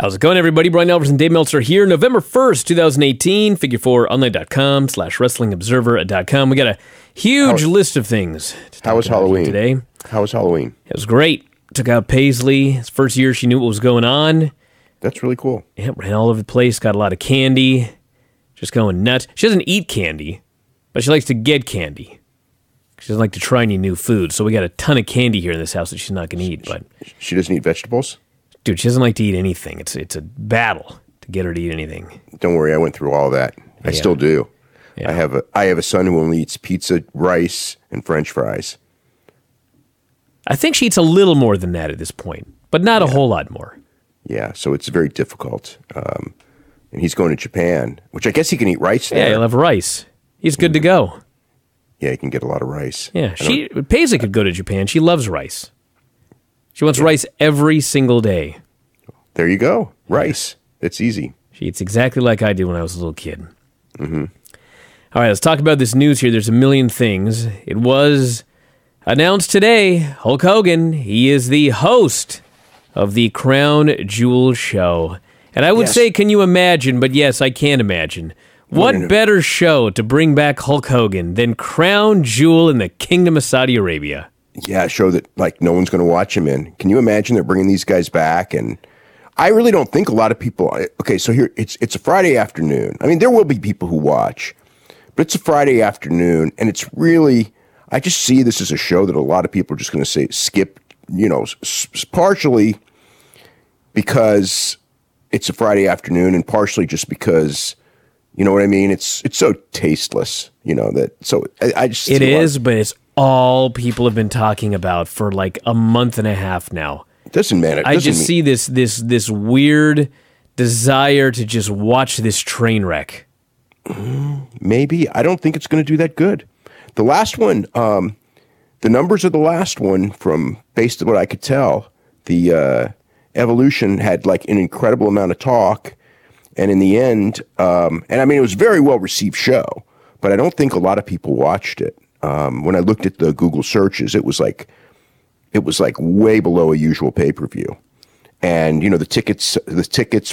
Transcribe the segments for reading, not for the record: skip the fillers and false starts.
How's it going, everybody? Bryan, Alvarez, and Dave Meltzer here. November 1st, 2018. Figure4online.com/wrestlingobserver.com. We got a huge list of things to talk How was about Halloween today. How was Halloween? It was great. Took out Paisley. It's the first year she knew what was going on. That's really cool. Yeah, ran all over the place. Got a lot of candy. Just going nuts. She doesn't eat candy, but she likes to get candy. She doesn't like to try any new food. So we got a ton of candy here in this house that she's not going to eat. But she doesn't eat vegetables? Dude, she doesn't like to eat anything. It's a battle to get her to eat anything. Don't worry, I went through all that. I still do. Yeah. I have a son who only eats pizza, rice, and French fries. I think she eats a little more than that at this point, but not a whole lot more. Yeah, so it's very difficult. And he's going to Japan, which I guess he can eat rice there. Yeah, he'll have rice. He's good to go. Yeah, he can get a lot of rice. Yeah, Paisley could go to Japan. She loves rice. She wants rice every single day. There you go. Rice. It's easy. She eats exactly like I did when I was a little kid. Mm-hmm. All right, let's talk about this news here. There's a million things. It was announced today, Hulk Hogan, he is the host of the Crown Jewel show. And I would say, can you imagine? But yes, I can imagine. What better show to bring back Hulk Hogan than Crown Jewel in the Kingdom of Saudi Arabia? Yeah, a show that like no one's going to watch him in. Can you imagine they're bringing these guys back? And I really don't think a lot of people. Okay, so here it's a Friday afternoon. I mean, there will be people who watch, but it's a Friday afternoon, and it's really. I just see this as a show that a lot of people are just going to say skip. You know, partially because it's a Friday afternoon, and partially just because. You know what I mean? It's so tasteless. You know that. So I just. It is, but it's all people have been talking about for like a month and a half now. It doesn't matter. I just see this weird desire to just watch this train wreck. Maybe. I don't think it's going to do that good. The last one, the numbers of the last one, from based on what I could tell, the Evolution had like an incredible amount of talk, and in the end, and I mean it was a very well received show, but I don't think a lot of people watched it. When I looked at the Google searches, it was like way below a usual pay-per-view. And, you know, the tickets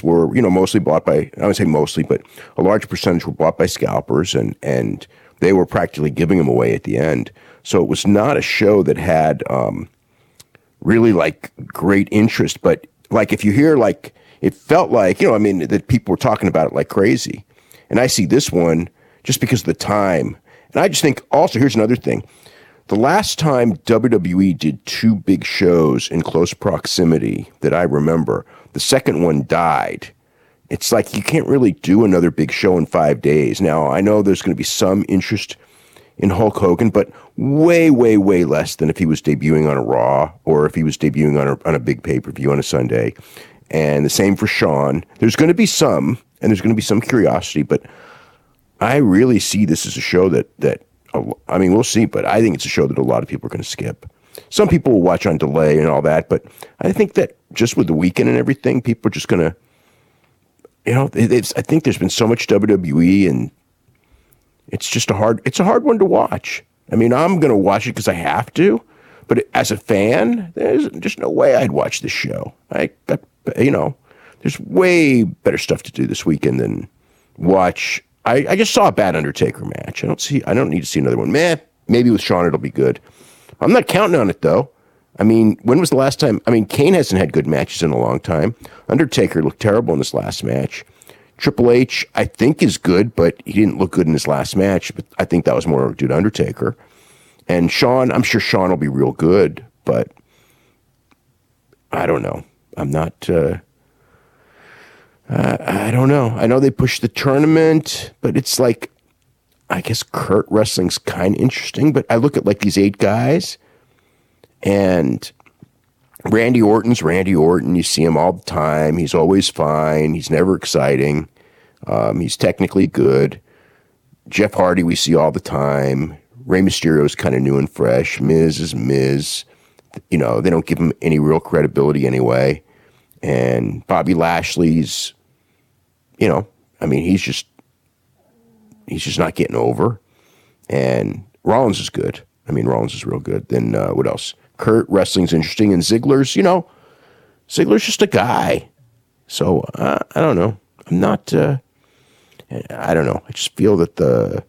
were, you know, mostly bought by, I would say mostly, but a large percentage were bought by scalpers, and they were practically giving them away at the end. So it was not a show that had really like great interest. But like if you hear like, it felt like, you know, I mean, that people were talking about it like crazy. And I see this one just because of the time. And I just think also, here's another thing. The last time WWE did two big shows in close proximity that I remember, the second one died. It's like you can't really do another big show in 5 days. Now, I know there's going to be some interest in Hulk Hogan, but way, way, way less than if he was debuting on a Raw or if he was debuting on a big pay-per-view on a Sunday. And the same for Shawn. There's going to be some, and there's going to be some curiosity, but I really see this as a show that I mean, we'll see, but I think it's a show that a lot of people are going to skip. Some people will watch on delay and all that, but I think that just with the weekend and everything, people are just going to, you know, I think there's been so much WWE, and it's a hard one to watch. I mean, I'm going to watch it because I have to, but as a fan, there's just no way I'd watch this show. You know, there's way better stuff to do this weekend than watch. I just saw a bad Undertaker match. I don't need to see another one. Maybe with Shawn it'll be good. I'm not counting on it though. I mean, when was the last time? I mean, Kane hasn't had good matches in a long time. Undertaker looked terrible in this last match. Triple H, I think, is good, but he didn't look good in his last match. But I think that was more due to Undertaker. And Shawn, I'm sure Shawn will be real good, but I don't know. I'm not. I don't know. I know they pushed the tournament, but it's like, I guess Kurt Wrestling's kind of interesting, but I look at like these 8 guys, and Randy Orton's Randy Orton. You see him all the time. He's always fine. He's never exciting. He's technically good. Jeff Hardy we see all the time. Rey Mysterio's kind of new and fresh. Miz is Miz. You know, they don't give him any real credibility anyway. And Bobby Lashley's, you know, I mean, he's just not getting over. And Rollins is good. I mean, Rollins is real good. Then what else? Kurt Wrestling's interesting. And Ziggler's, you know, Ziggler's just a guy. So I don't know. I'm not. I don't know. I just feel that there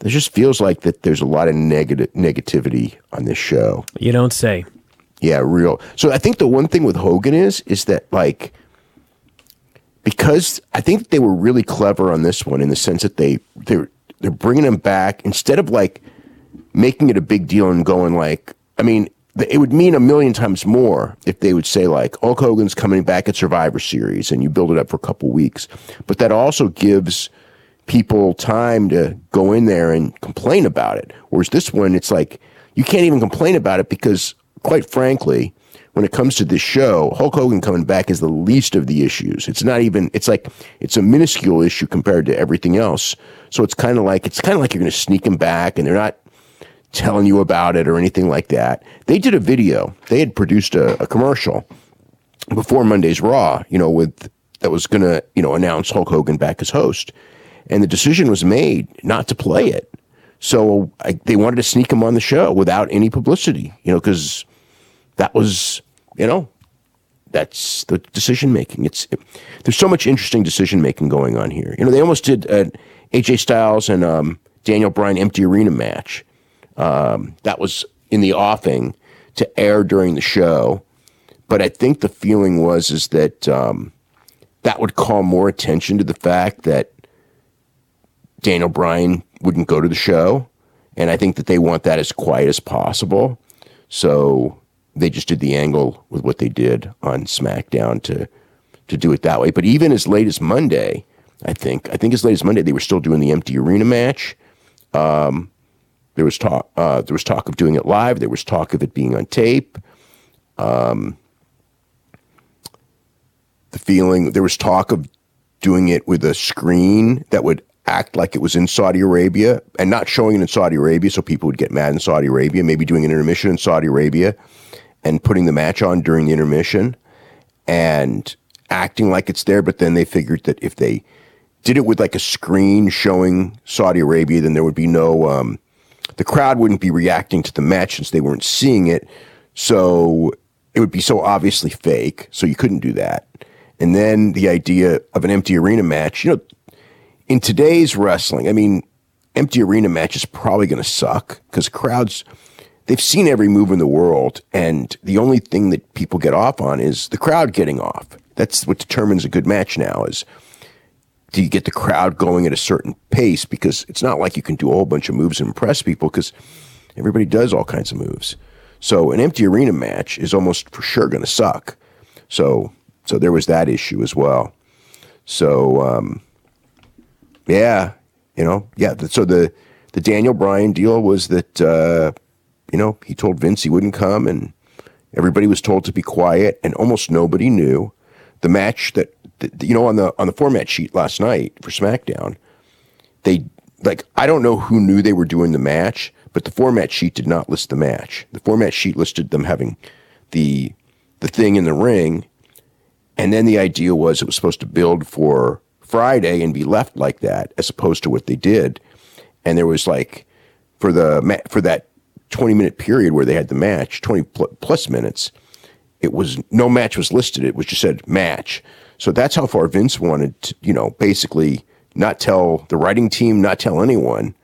just feels like that there's a lot of negativity on this show. You don't say. Yeah, real. So I think the one thing with Hogan is that, like, because I think they were really clever on this one in the sense that they're bringing him back instead of like making it a big deal and going like, I mean, it would mean a million times more if they would say like Hulk Hogan's coming back at Survivor Series and you build it up for a couple weeks, but that also gives people time to go in there and complain about it. Whereas this one, it's like you can't even complain about it because, quite frankly, when it comes to this show, Hulk Hogan coming back is the least of the issues. It's not even, it's like, it's a minuscule issue compared to everything else. So it's kind of like you're going to sneak him back and they're not telling you about it or anything like that. They did a video. They had produced a commercial before Monday's Raw, that was going to, announce Hulk Hogan back as host. And the decision was made not to play it. So they wanted to sneak him on the show without any publicity, because that was, that's the decision making. There's so much interesting decision making going on here. They almost did an AJ Styles and Daniel Bryan empty arena match. That was in the offing to air during the show, but I think the feeling was that that would call more attention to the fact that Daniel Bryan wouldn't go to the show, and I think that they want that as quiet as possible. So they just did the angle with what they did on SmackDown to do it that way. But even as late as Monday, I think as late as Monday, they were still doing the empty arena match. There was talk of doing it live. There was talk of it being on tape. There was talk of doing it with a screen that would act like it was in Saudi Arabia and not showing it in Saudi Arabia so people would get mad in Saudi Arabia, maybe doing an intermission in Saudi Arabia and putting the match on during the intermission and acting like it's there. But then they figured that if they did it with like a screen showing Saudi Arabia, then there would be no, the crowd wouldn't be reacting to the match since they weren't seeing it. So it would be so obviously fake. So you couldn't do that. And then the idea of an empty arena match, in today's wrestling, I mean, empty arena match is probably going to suck because crowds, they've seen every move in the world. And the only thing that people get off on is the crowd getting off. That's what determines a good match now is, do you get the crowd going at a certain pace? Because it's not like you can do a whole bunch of moves and impress people because everybody does all kinds of moves. So an empty arena match is almost for sure going to suck. So there was that issue as well. So, yeah. So the Daniel Bryan deal was that, he told Vince he wouldn't come and everybody was told to be quiet and almost nobody knew. The match that, on the format sheet last night for SmackDown, I don't know who knew they were doing the match, but the format sheet did not list the match. The format sheet listed them having the thing in the ring, and then the idea was it was supposed to build for Friday and be left like that, as opposed to what they did. And there was for that 20-minute period where they had the match, 20 plus minutes, it was no match was listed. It was just said match. So that's how far Vince wanted to, basically not tell the writing team, not tell anyone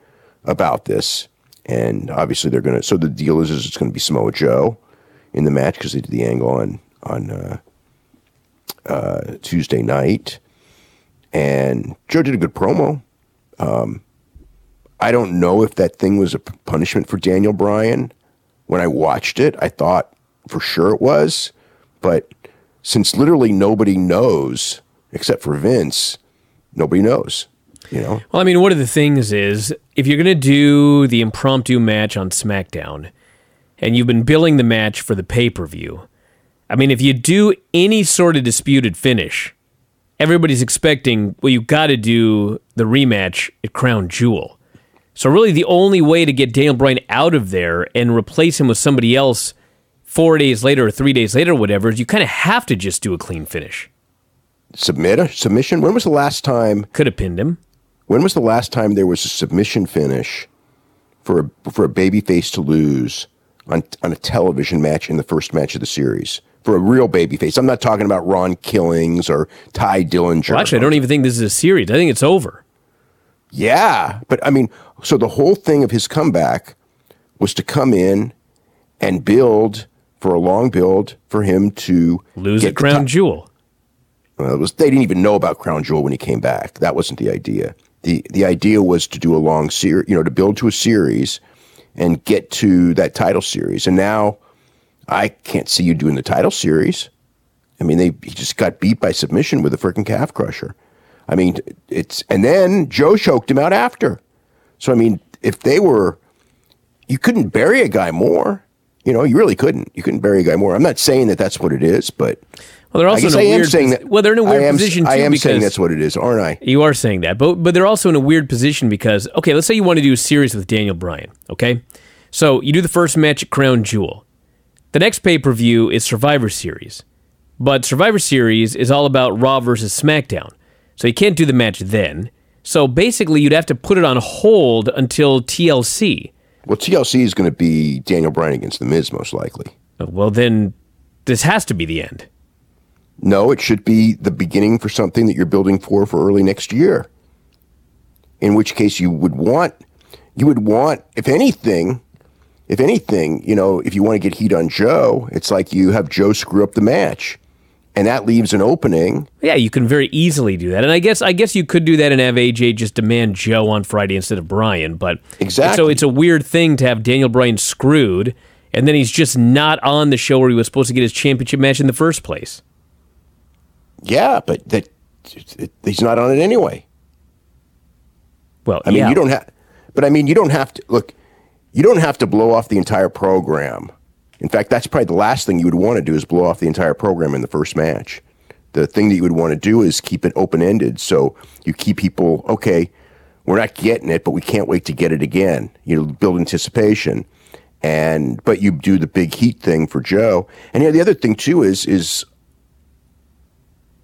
about this. And obviously so the deal is it's going to be Samoa Joe in the match because they did the angle on Tuesday night. And Joe did a good promo. I don't know if that thing was a punishment for Daniel Bryan. When I watched it, I thought for sure it was. But since literally nobody knows, except for Vince, nobody knows, Well, I mean, one of the things is, if you're going to do the impromptu match on SmackDown, and you've been billing the match for the pay-per-view, I mean, if you do any sort of disputed finish, everybody's expecting, well, you got to do the rematch at Crown Jewel. So really the only way to get Daniel Bryan out of there and replace him with somebody else 4 days later or 3 days later or whatever, is you kind of have to just do a clean finish. Submission? When was the last time? Could have pinned him. When was the last time there was a submission finish for a babyface to lose on a television match in the first match of the series? for a real babyface. I'm not talking about Ron Killings or Ty Dillinger. Well, actually, I don't even think this is a series. I think it's over. Yeah, but I mean, so the whole thing of his comeback was to come in and build for a long build for him to lose a crown jewel. Well, they didn't even know about Crown Jewel when he came back. That wasn't the idea. The idea was to do a long series, to build to a series and get to that title series. And now I can't see you doing the title series. I mean, he just got beat by submission with a freaking calf crusher. I mean, and then Joe choked him out after. So, I mean, you couldn't bury a guy more. You really couldn't. You couldn't bury a guy more. I'm not saying that that's what it is, but well, they're also they're in a weird position too. I am saying that's what it is, aren't I? You are saying that, but they're also in a weird position because, okay, let's say you want to do a series with Daniel Bryan, okay? So you do the first match at Crown Jewel. The next pay-per-view is Survivor Series, but Survivor Series is all about Raw versus SmackDown, so you can't do the match then. So basically, you'd have to put it on hold until TLC. Well, TLC is going to be Daniel Bryan against The Miz, most likely. Well, then this has to be the end. No, it should be the beginning for something that you're building for early next year. In which case you would want, if anything, if you want to get heat on Joe, it's like you have Joe screw up the match. And that leaves an opening. Yeah, you can very easily do that. And I guess you could do that and have AJ just demand Joe on Friday instead of Bryan. But exactly. So it's a weird thing to have Daniel Bryan screwed, and then he's just not on the show where he was supposed to get his championship match in the first place. Yeah, but he's not on it anyway. Well, I mean, you don't have to look. You don't have to blow off the entire program. In fact, that's probably the last thing you would want to do is blow off the entire program in the first match. The thing that you would want to do is keep it open-ended, so you keep people, okay, we're not getting it, but we can't wait to get it again. Build anticipation, but you do the big heat thing for Joe. And the other thing too is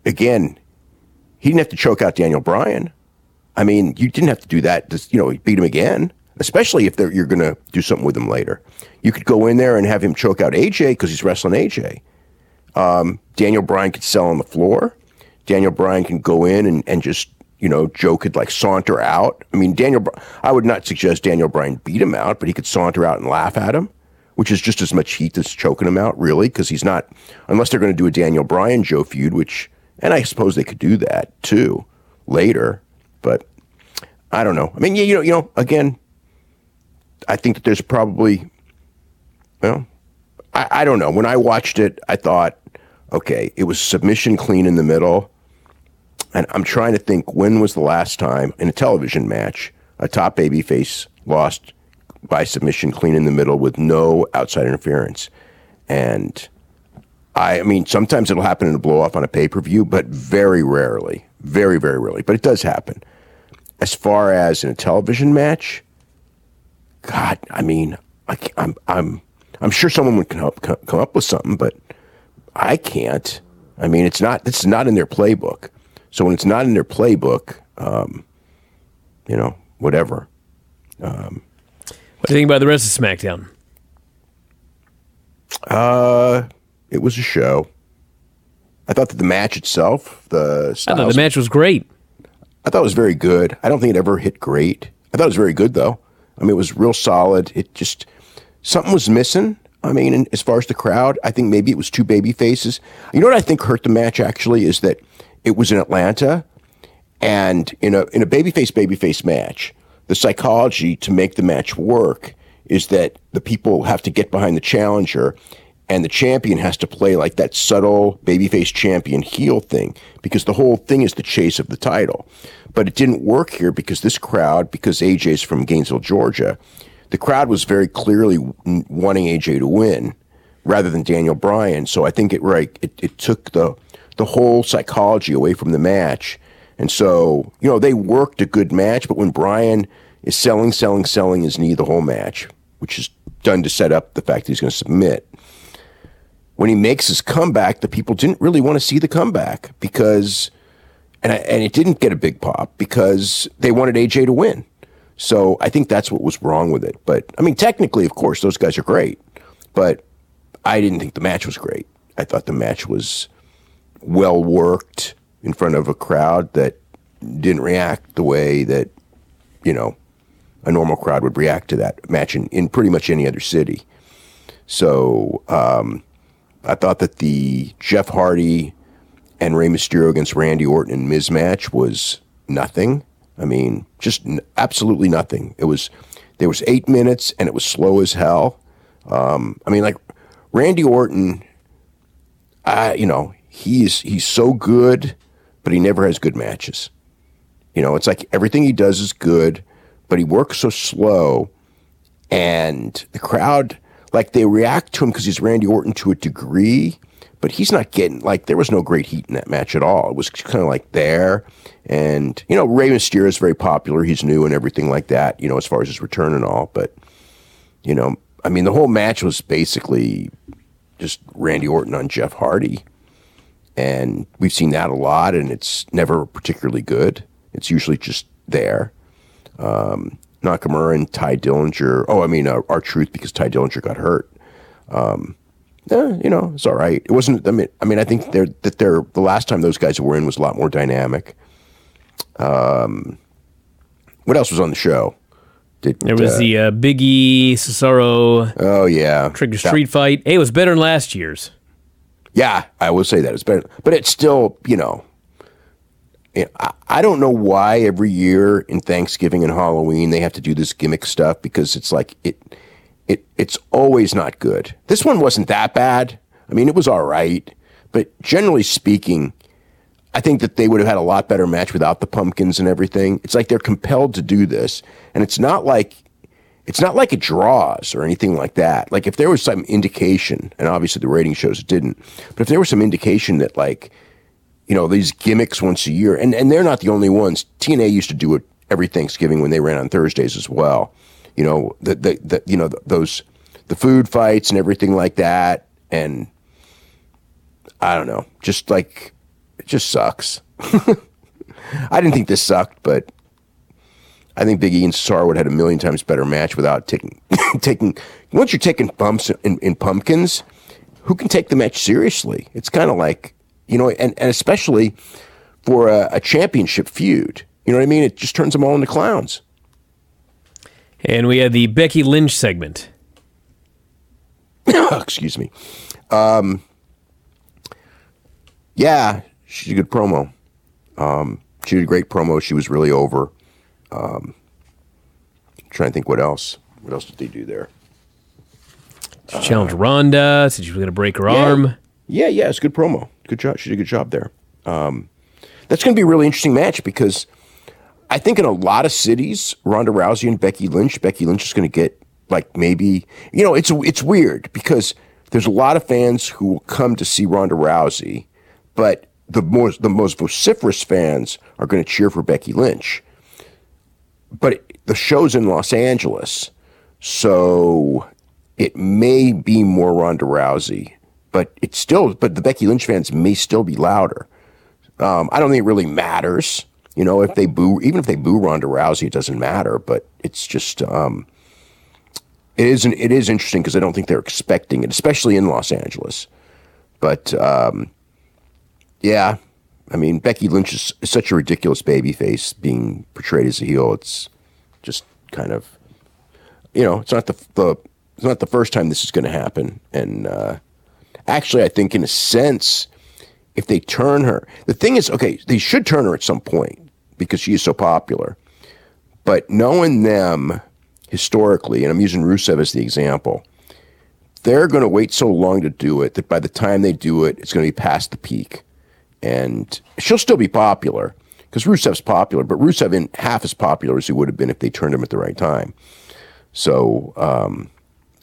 again, he didn't have to choke out Daniel Bryan. I mean, you didn't have to do that. Just beat him again. Especially if you're going to do something with him later. You could go in there and have him choke out AJ because he's wrestling AJ. Daniel Bryan could sell on the floor. Daniel Bryan can go in and just, Joe could saunter out. I mean, I would not suggest Daniel Bryan beat him out, but he could saunter out and laugh at him, which is just as much heat as choking him out, really, because he's not, unless they're going to do a Daniel Bryan-Joe feud, and I suppose they could do that too later, but I don't know. I mean, again, I think that there's probably, I don't know. When I watched it, I thought, okay, it was submission clean in the middle. And I'm trying to think, when was the last time in a television match a top babyface lost by submission clean in the middle with no outside interference? And I mean, sometimes it'll happen in a blow-off on a pay-per-view, but very rarely. Very, very rarely. But it does happen. As far as in a television match, God, I mean, I'm sure someone would come up with something, but I can't. I mean, it's not in their playbook. So when it's not in their playbook, whatever. What do you think about the rest of SmackDown? It was a show. I thought that the match itself, I thought the match was great. I thought it was very good. I don't think it ever hit great. I thought it was very good, though. I mean, it was real solid. It just, something was missing. I mean, as far as the crowd, I think maybe it was two baby faces. You know what I think hurt the match, actually, is that it was in Atlanta, and in a babyface match, the psychology to make the match work is that the people have to get behind the challenger, and the champion has to play like that subtle babyface champion heel thing, because the whole thing is the chase of the title. But it didn't work here because this crowd, because AJ's from Gainesville, Georgia, the crowd was very clearly wanting AJ to win rather than Daniel Bryan. So I think it took the whole psychology away from the match. And so, they worked a good match, but when Bryan is selling his knee the whole match, which is done to set up the fact that he's going to submit, when he makes his comeback, the people didn't really want to see the comeback because, and it didn't get a big pop because they wanted AJ to win. So I think that's what was wrong with it. But I mean, technically, of course, those guys are great, but I didn't think the match was great. I thought the match was well worked in front of a crowd that didn't react the way that, a normal crowd would react to that match in pretty much any other city. So I thought that the Jeff Hardy and Rey Mysterio against Randy Orton and Miz match was nothing. I mean, just absolutely nothing. There was 8 minutes and it was slow as hell. Like Randy Orton, he's so good, but he never has good matches. It's like everything he does is good, but he works so slow, and the crowd, like, they react to him because he's Randy Orton to a degree, but he's not getting, like, there was no great heat in that match at all. It was kind of like there, and, Rey Mysterio is very popular. He's new and everything like that, as far as his return and all, but, the whole match was basically just Randy Orton on Jeff Hardy, and we've seen that a lot, and it's never particularly good. It's usually just there. Nakamura and Ty Dillinger. R-Truth, because Ty Dillinger got hurt. It's all right. It wasn't. I think the last time those guys were in was a lot more dynamic. What else was on the show? There was the Big E Cesaro. Oh yeah, Trigger Street fight. Hey, it was better than last year's. Yeah, I will say that it's better, but it's still, I don't know why every year in Thanksgiving and Halloween they have to do this gimmick stuff, because it's like it's always not good. This one wasn't that bad. It was all right, but generally speaking, I think that they would have had a lot better match without the pumpkins and everything. It's like they're compelled to do this, and it's not like it draws or anything like that. Like, if there was some indication, and obviously the rating shows it didn't, but if there was some indication that, like, these gimmicks once a year, and they're not the only ones. TNA used to do it every Thanksgiving when they ran on Thursdays as well. The food fights and everything like that, and I don't know, just like, it just sucks. I didn't think this sucked, but I think Big E and Cesaro would have had a million times better match without taking once you're taking bumps in pumpkins, who can take the match seriously? It's kind of like, and especially for a championship feud. You know what I mean? It just turns them all into clowns. And we had the Becky Lynch segment. Excuse me. Yeah, she did a good promo. She did a great promo. She was really over. Trying to think what else. What else did they do there? She challenged Ronda. Said she was going to break her arm. Yeah, it's a good promo. Good job. She did a good job there. That's going to be a really interesting match, because I think in a lot of cities, Ronda Rousey and Becky Lynch is going to get, like, maybe, it's weird, because there's a lot of fans who will come to see Ronda Rousey, but the most vociferous fans are going to cheer for Becky Lynch. But the show's in Los Angeles, so it may be more Ronda Rousey, but the Becky Lynch fans may still be louder. I don't think it really matters. If they boo Ronda Rousey, it doesn't matter. But it's just, it is interesting, because I don't think they're expecting it, especially in Los Angeles. But yeah, Becky Lynch is such a ridiculous babyface being portrayed as a heel. It's just kind of, it's not the first time this is going to happen. And actually, I think in a sense, if they turn her, the thing is, okay, they should turn her at some point, because she is so popular. But knowing them historically, and I'm using Rusev as the example, they're going to wait so long to do it that by the time they do it, it's going to be past the peak. And she'll still be popular, because Rusev's popular, but Rusev isn't half as popular as he would have been if they turned him at the right time. So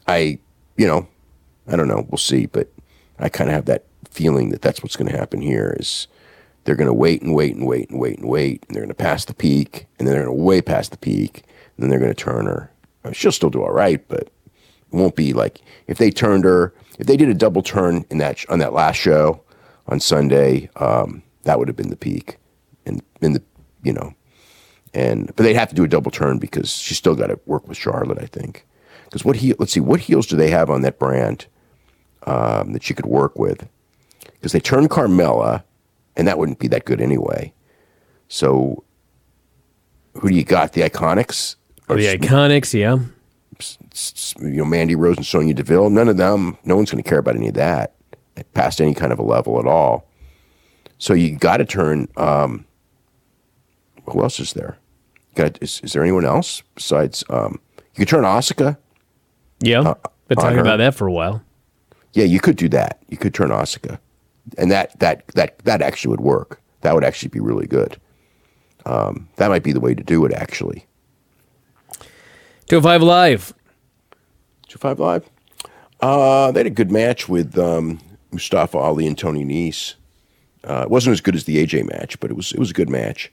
I don't know. We'll see. But I kind of have that feeling that that's what's going to happen here, is they're going to wait, and they're going to pass the peak, and then they're going to way past the peak, and then they're going to turn her. She'll still do all right, but it won't be like if they did a double turn on that last show on Sunday, that would have been the peak, but they'd have to do a double turn, because she's still got to work with Charlotte, I think. Because what heels do they have on that brand that she could work with? because they turned Carmella, and that wouldn't be that good anyway. So who do you got? The Iconics? Or the Iconics, yeah. Mandy Rose and Sonya Deville. None of them. No one's going to care about any of that past any kind of a level at all. So you got to turn. Who else is there? Is there anyone else besides? You could turn Asuka. Yeah, been talking about that for a while. Yeah, you could do that. You could turn Asuka, and that actually would work. That would actually be really good. That might be the way to do it, actually. 205 Live. 205 Live. They had a good match with Mustafa Ali and Tony Nese. It wasn't as good as the AJ match, but it was a good match.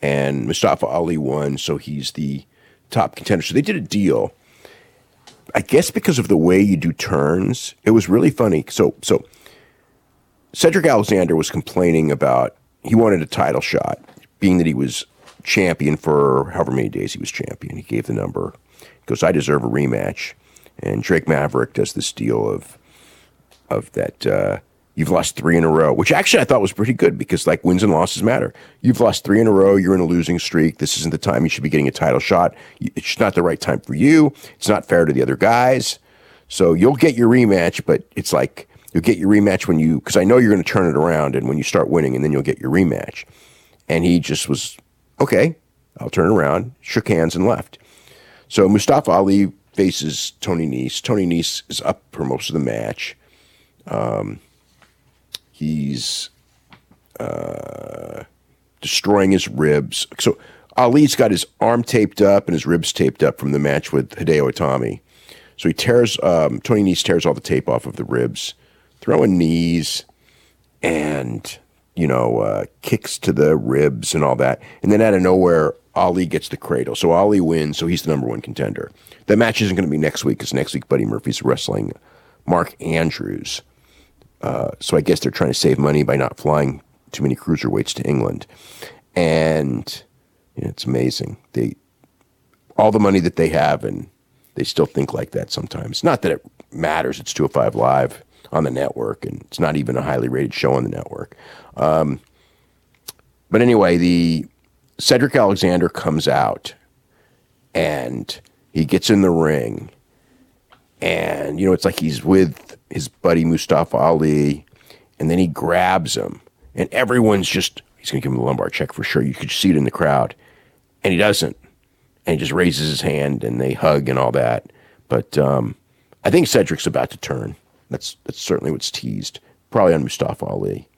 And Mustafa Ali won, so he's the top contender. So they did a deal. I guess because of the way you do turns, it was really funny. So Cedric Alexander was complaining about he wanted a title shot, being that he was champion for however many days he was champion. He gave the number. He goes, I deserve a rematch. And Drake Maverick does this deal of that you've lost 3 in a row, which actually I thought was pretty good because like wins and losses matter. You've lost 3 in a row. You're in a losing streak. This isn't the time you should be getting a title shot. It's not the right time for you. It's not fair to the other guys. So you'll get your rematch, but it's like you'll get your rematch because I know you're going to turn it around and when you start winning and then you'll get your rematch. And he just was, okay, I'll turn it around, shook hands and left. So Mustafa Ali faces Tony Nese. Tony Nese is up for most of the match. He's destroying his ribs. So Ali's got his arm taped up and his ribs taped up from the match with Hideo Itami. So he Tony Nese tears all the tape off of the ribs, throwing knees and, kicks to the ribs and all that. And then out of nowhere, Ali gets the cradle. So Ali wins, so he's the number 1 contender. That match isn't going to be next week because next week Buddy Murphy's wrestling Mark Andrews. So I guess they're trying to save money by not flying too many cruiserweights to England. And it's amazing. All the money that they have, and they still think like that sometimes. Not that it matters. It's 205 Live on the network, and it's not even a highly rated show on the network. But anyway, the Cedric Alexander comes out, and he gets in the ring. And, it's like he's with his buddy Mustafa Ali, and then he grabs him, and everyone's he's going to give him a lumbar check for sure. You could see it in the crowd, and he doesn't. And he just raises his hand, and they hug and all that. But I think Cedric's about to turn. That's certainly what's teased, probably on Mustafa Ali.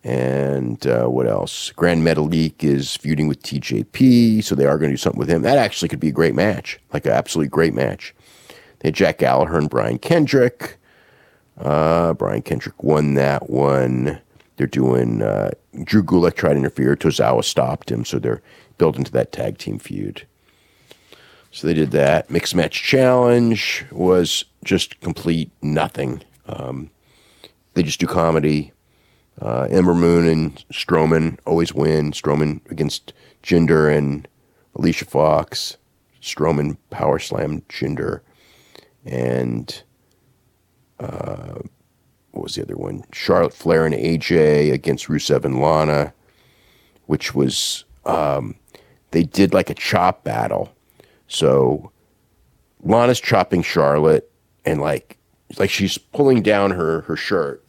And what else? Grand Metalik is feuding with TJP, so they are going to do something with him. That actually could be a great match, like an absolutely great match. They had Jack Gallagher and Brian Kendrick. Brian Kendrick won that one. They're doing Drew Gulak tried to interfere. Tozawa stopped him, so they're built into that tag team feud. So they did that. Mixed Match Challenge was just complete nothing. They just do comedy. Ember Moon and Strowman always win. Strowman against Jinder and Alicia Fox. Strowman power slammed Jinder. And what was the other one? Charlotte Flair and AJ against Rusev and Lana, which was, they did like a chop battle. So Lana's chopping Charlotte and like she's pulling down her shirt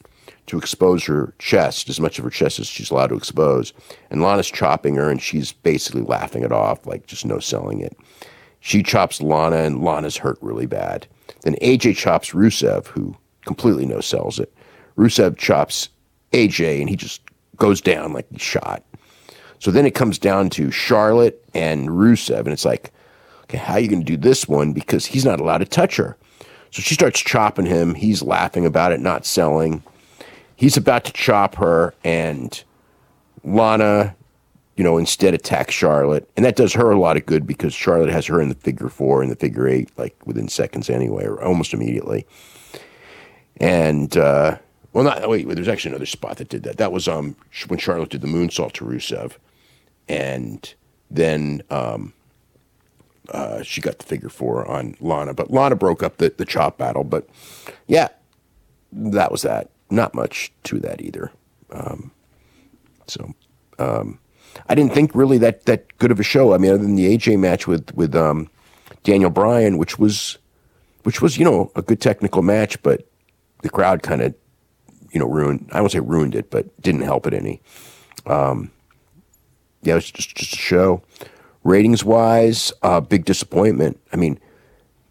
to expose her chest, as much of her chest as she's allowed to expose. And Lana's chopping her and she's basically laughing it off, like just no selling it. She chops Lana and Lana's hurt really bad. Then AJ chops Rusev, who completely no-sells it. Rusev chops AJ, and he just goes down like he's shot. So then it comes down to Charlotte and Rusev, and it's like, okay, how are you going to do this one? Because he's not allowed to touch her. So she starts chopping him. He's laughing about it, not selling. He's about to chop her, and Lana, instead attacks Charlotte. And that does her a lot of good because Charlotte has her in the figure 4 and the figure 8, like within seconds anyway, or almost immediately. And, there's actually another spot that did that. That was when Charlotte did the moonsault to Rusev. And then she got the figure 4 on Lana. But Lana broke up the chop battle. But, yeah, that was that. not much to that either. I didn't think really that good of a show. I mean, other than the AJ match with Daniel Bryan, which was a good technical match, but the crowd kind of ruined. I won't say ruined it, but didn't help it any. It was just a show. Ratings wise, big disappointment. I mean,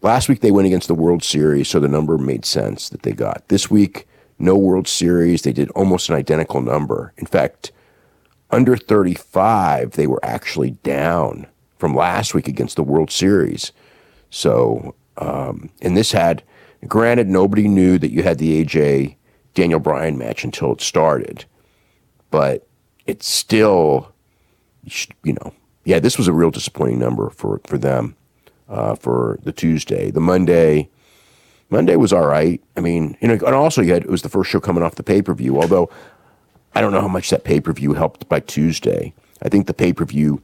last week they went against the World Series, so the number made sense that they got. This week, no World Series. They did almost an identical number. In fact, under 35, they were actually down from last week against the World Series. So, and this had, granted, nobody knew that you had the AJ Daniel Bryan match until it started, but it's still, this was a real disappointing number for them for the Tuesday. The Monday was all right. I mean, and also it was the first show coming off the pay-per-view, although I don't know how much that pay-per-view helped by Tuesday. I think the pay-per-view,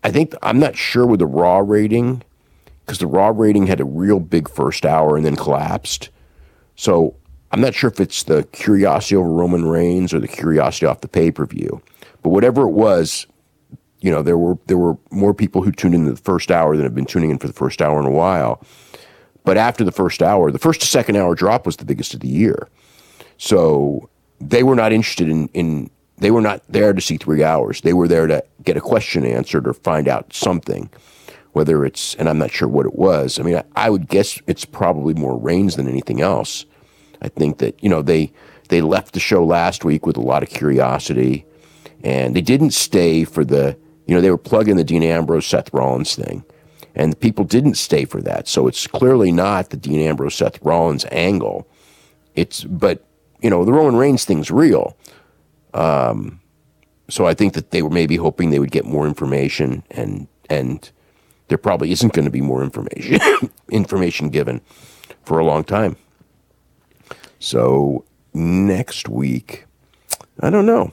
I'm not sure with the Raw rating, because the Raw rating had a real big first hour and then collapsed. So I'm not sure if it's the curiosity over Roman Reigns or the curiosity off the pay-per-view. But whatever it was, there were more people who tuned in the first hour than have been tuning in for the first hour in a while. But after the first hour, the first to second hour drop was the biggest of the year. So they were not interested they were not there to see 3 hours. They were there to get a question answered or find out something, whether it's, and I'm not sure what it was. I mean, I would guess it's probably more Reigns than anything else. I think that, they left the show last week with a lot of curiosity, and they didn't stay for they were plugging the Dean Ambrose, Seth Rollins thing, and the people didn't stay for that. So it's clearly not the Dean Ambrose, Seth Rollins angle. But the Roman Reigns thing's real. So I think that they were maybe hoping they would get more information, and there probably isn't going to be more information given for a long time. So next week, I don't know.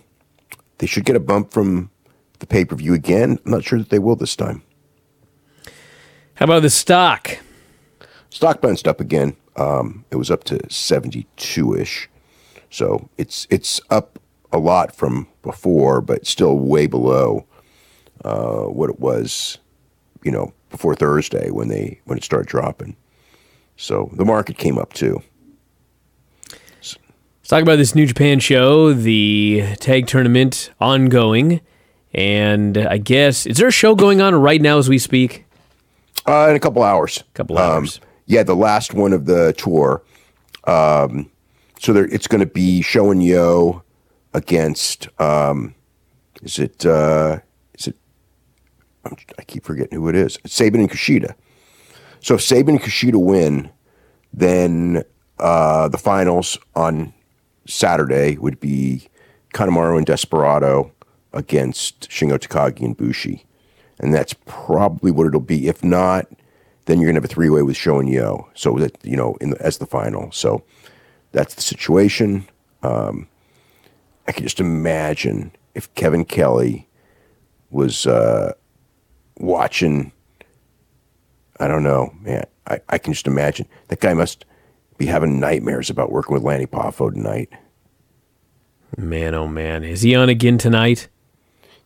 They should get a bump from the pay-per-view again. I'm not sure that they will this time. How about the stock? Stock bounced up again. It was up to 72-ish. So it's up a lot from before, but still way below what it was, before Thursday when it started dropping. So the market came up too. Let's talk about this New Japan show, the tag tournament ongoing, and I guess, is there a show going on right now as we speak? In a couple hours. Yeah, the last one of the tour. So it's going to be Sho and Yo against, I keep forgetting who it is. It's Saban and Kushida. So if Saban and Kushida win, then the finals on Saturday would be Kanemaru and Desperado against Shingo Takagi and Bushi. And that's probably what it'll be. If not, then you're going to have a three-way with Sho and Yo. So that, as the final. So that's the situation. I can just imagine if Kevin Kelly was watching, I don't know, man. I can just imagine. That guy must be having nightmares about working with Lanny Poffo tonight. Man, oh man. Is he on again tonight?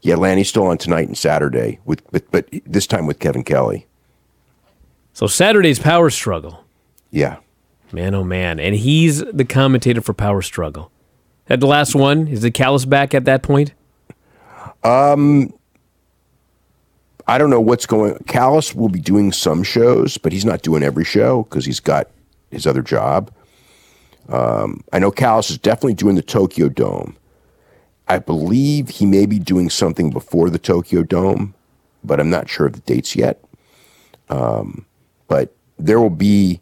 Yeah, Lanny's still on tonight and Saturday, but this time with Kevin Kelly. So Saturday's Power Struggle. Yeah. Man, oh man. And he's the commentator for Power Struggle. At the last one, is the Callis back at that point? I don't know what's going on. Callis will be doing some shows, but he's not doing every show because he's got his other job. I know Callis is definitely doing the Tokyo Dome. I believe he may be doing something before the Tokyo Dome, but I'm not sure of the dates yet. But there will be,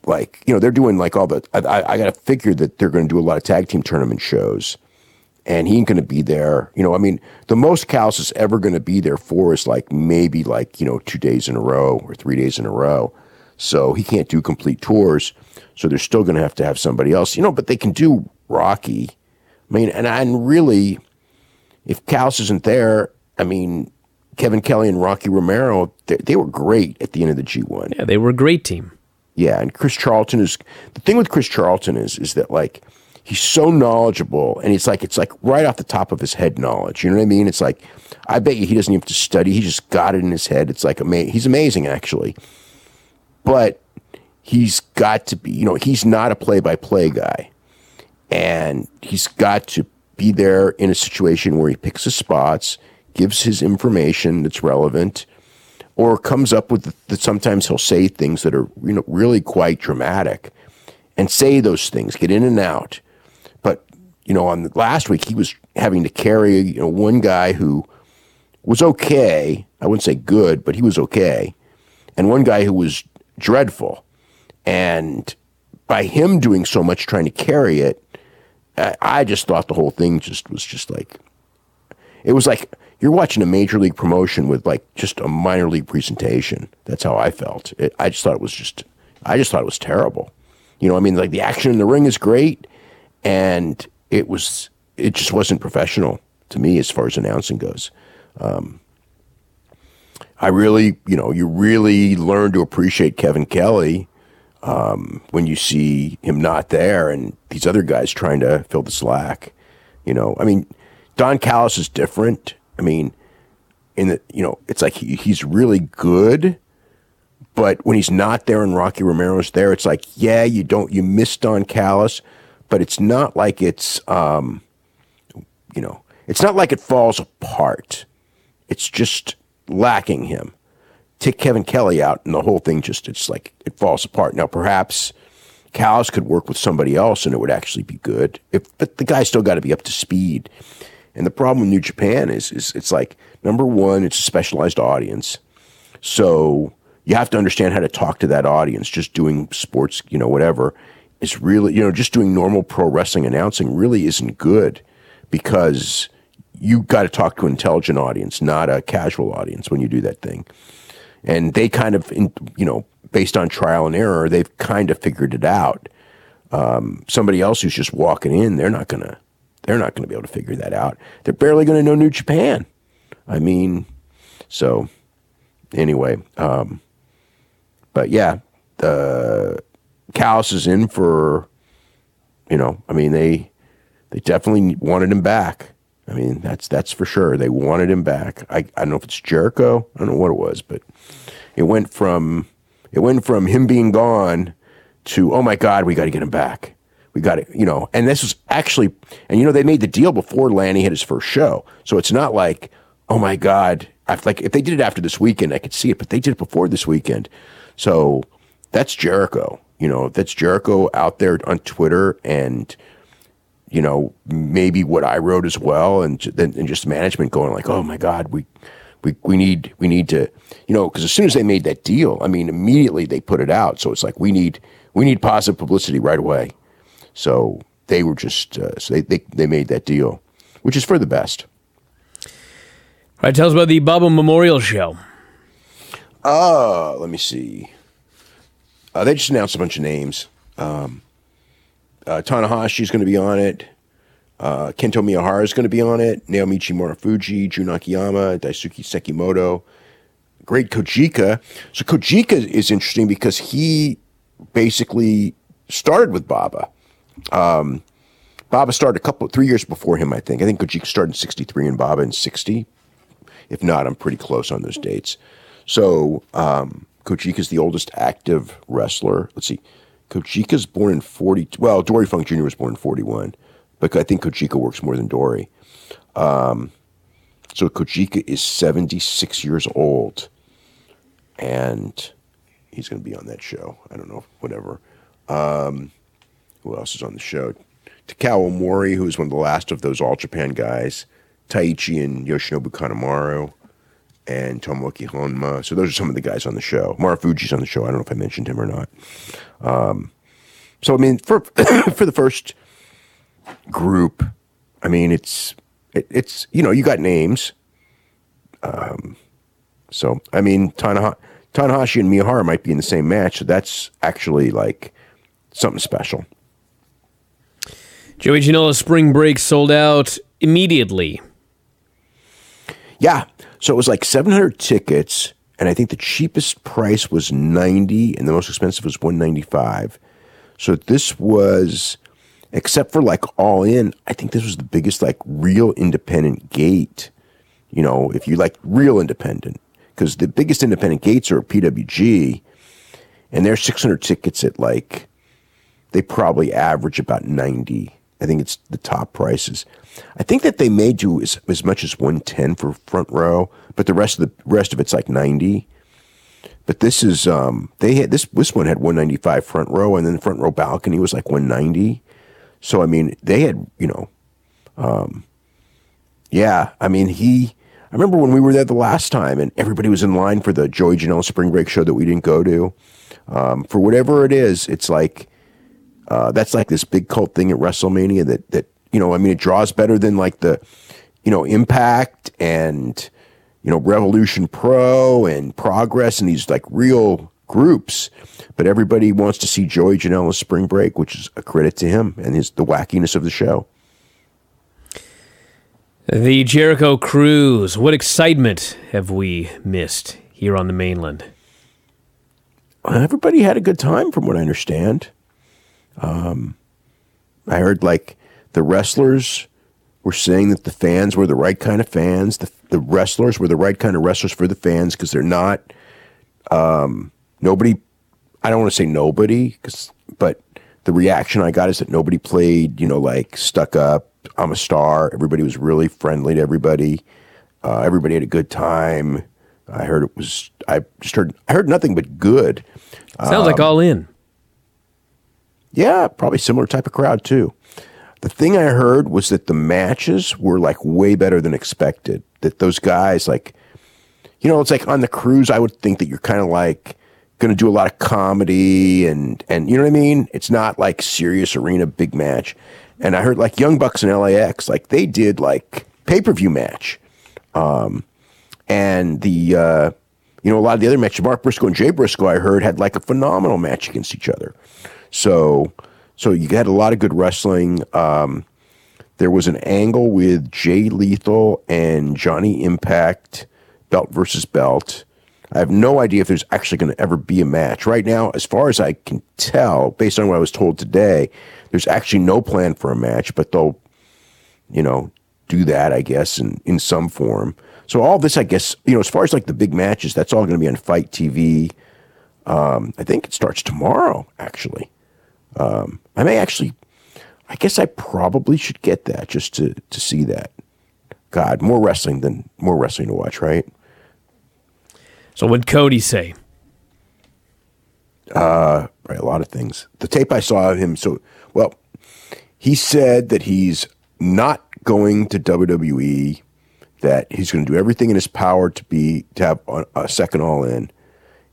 they're doing all the, I got to figure that they're going to do a lot of tag team tournament shows. And he ain't going to be there. The most Callis is ever going to be there for is maybe 2 days in a row or 3 days in a row. So he can't do complete tours. So they're still going to have somebody else, but they can do Rocky. And really, if Callis isn't there, Kevin Kelly and Rocky Romero, they were great at the end of the G1. Yeah, they were a great team. Yeah, and Chris Charlton is the thing with Chris Charlton is that like he's so knowledgeable, and it's like right off the top of his head knowledge. You know what I mean? It's like I bet you he doesn't even have to study. He just got it in his head. It's like he's amazing actually, but he's got to be. You know, he's not a play-by-play guy, and he's got to be there in a situation where he picks his spots, gives his information that's relevant, or comes up with that. Sometimes he'll say things that are, you know, really quite dramatic, and say those things, get in and out. But, you know, on last week, he was having to carry, you know, one guy who was okay. I wouldn't say good, but he was okay. And one guy who was dreadful. And by him doing so much trying to carry it, I just thought the whole thing was just like, it was like you're watching a major league promotion with like just a minor league presentation. That's how I felt. I just thought it was terrible. You know, I mean, like the action in the ring is great, and it just wasn't professional to me as far as announcing goes. I really, you know, you really learn to appreciate Kevin Kelly when you see him not there and these other guys trying to fill the slack. You know, I mean, Don Callis is different. I mean, you know, it's like he's really good, but when he's not there and Rocky Romero's there, it's like, yeah, you miss Don Callis, but it's not like it's, you know, it's not like it falls apart. It's just lacking him. Take Kevin Kelly out and the whole thing it's like it falls apart. Now, perhaps Callis could work with somebody else and it would actually be good. But the guy's still got to be up to speed. And the problem with New Japan is it's like, number one, it's a specialized audience. So you have to understand how to talk to that audience. Just doing sports, you know, whatever, is really, you know, just doing normal pro wrestling announcing really isn't good, because you got to talk to an intelligent audience, not a casual audience when you do that thing. And they kind of, you know, based on trial and error, they've kind of figured it out. Somebody else who's just walking in, they're not gonna be able to figure that out. They're barely going to know New Japan. I mean, so anyway, but yeah, Callis is in for, you know, I mean, they definitely wanted him back. I mean, that's for sure. They wanted him back. I don't know if it's Jericho. I don't know what it was, but it went from him being gone to, oh my God, we got to get him back. We got it, you know. And this was actually, and you know, they made the deal before Lanny had his first show, so it's not like, oh my God, like if they did it after this weekend, I could see it, but they did it before this weekend. So that's Jericho. You know, that's Jericho out there on Twitter, and you know, maybe what I wrote as well, and just management going like, oh my God, we need to, you know, because as soon as they made that deal, I mean, immediately they put it out. So it's like we need positive publicity right away. So they were just so they made that deal, which is for the best. All right, tell us about the Baba Memorial Show. Let me see. They just announced a bunch of names. Tanahashi is going to be on it. Kento Miyahara is going to be on it. Naomichi Marufuji, Jun Akiyama, Daisuke Sekimoto. Great Kojika. So Kojika is interesting because he basically started with Baba. Baba started 3 years before him, I think. I think Kojika started in 63 and Baba in 60. If not, I'm pretty close on those dates. So Kojika is the oldest active wrestler. Let's see. Kojika's born in 40. Well, Dory Funk Jr. was born in 41, but I think Kojika works more than Dory. So Kojika is 76 years old, and he's going to be on that show. I don't know, whatever. Who else is on the show? Takao Omori, who's one of the last of those All Japan guys. Taichi and Yoshinobu Kanemaru, and Tomoaki Honma. So those are some of the guys on the show. Marufuji's on the show. I don't know if I mentioned him or not. So I mean, for the first group, I mean, it's you know, you got names. So I mean, Tanahashi and Miyahara might be in the same match. So that's actually like something special. Joey Janela Spring Break sold out immediately. Yeah. So it was like 700 tickets, and I think the cheapest price was $90, and the most expensive was $195. So this was, except for like All In, I think this was the biggest like real independent gate. You know, if you like real independent, because the biggest independent gates are PWG, and they're 600 tickets at like, they probably average about 90. I think it's the top prices. I think that they may do as much as 110 for front row, but the rest of it's like 90. But this is they had this one had 195 front row, and then the front row balcony was like 190. So I mean, they had, you know, yeah. I mean, I remember when we were there the last time, and everybody was in line for the Joey Janela Spring Break show that we didn't go to. For whatever it is, it's like that's like this big cult thing at WrestleMania that you know, I mean, it draws better than like the, you know, Impact and, you know, Revolution Pro and Progress and these like real groups. But everybody wants to see Joey Janela's Spring Break, which is a credit to him and the wackiness of the show. The Jericho Cruise. What excitement have we missed here on the mainland? Everybody had a good time, from what I understand. I heard like the wrestlers were saying that the fans were the right kind of fans. The wrestlers were the right kind of wrestlers for the fans, because they're not nobody. I don't want to say nobody, but the reaction I got is that nobody played, you know, like stuck up, I'm a star. Everybody was really friendly to everybody. Everybody had a good time. I heard nothing but good. Sounds like All In. Yeah, probably similar type of crowd too. The thing I heard was that the matches were like way better than expected. That those guys, like, you know, it's like on the cruise, I would think that you're kind of like going to do a lot of comedy and you know what I mean? It's not like serious arena big match. And I heard like Young Bucks and LAX, like they did like pay-per-view match. And the, you know, a lot of the other matches, Mark Briscoe and Jay Briscoe, I heard had like a phenomenal match against each other. So you had a lot of good wrestling. There was an angle with Jay Lethal and Johnny Impact, belt versus belt. I have no idea if there's actually going to ever be a match. Right now, as far as I can tell, based on what I was told today, there's actually no plan for a match, but they'll, you know, do that, I guess, in some form. So all this, I guess, you know, as far as like the big matches, that's all going to be on Fight TV. I think it starts tomorrow, actually. I guess I probably should get that just to see that. God, more wrestling to watch, right? So what'd Cody say? Right, a lot of things. The tape I saw of him, he said that he's not going to WWE, that he's going to do everything in his power to have a second All In.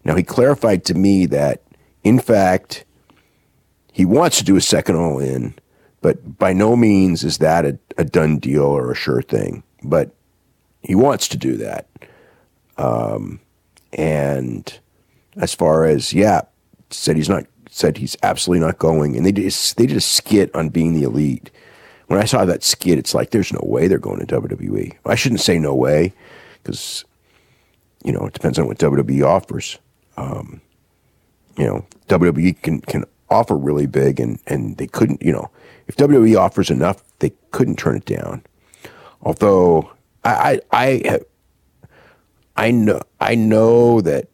Now, he clarified to me that, in fact, he wants to do a second All In, but by no means is that a done deal or a sure thing. But he wants to do that. And as far as, said he's absolutely not going. And they did a skit on Being the Elite. When I saw that skit, it's like, there's no way they're going to WWE. I shouldn't say no way, because, you know, it depends on what WWE offers. You know, WWE can offer really big, and they couldn't, you know, if WWE offers enough, they couldn't turn it down. Although I know that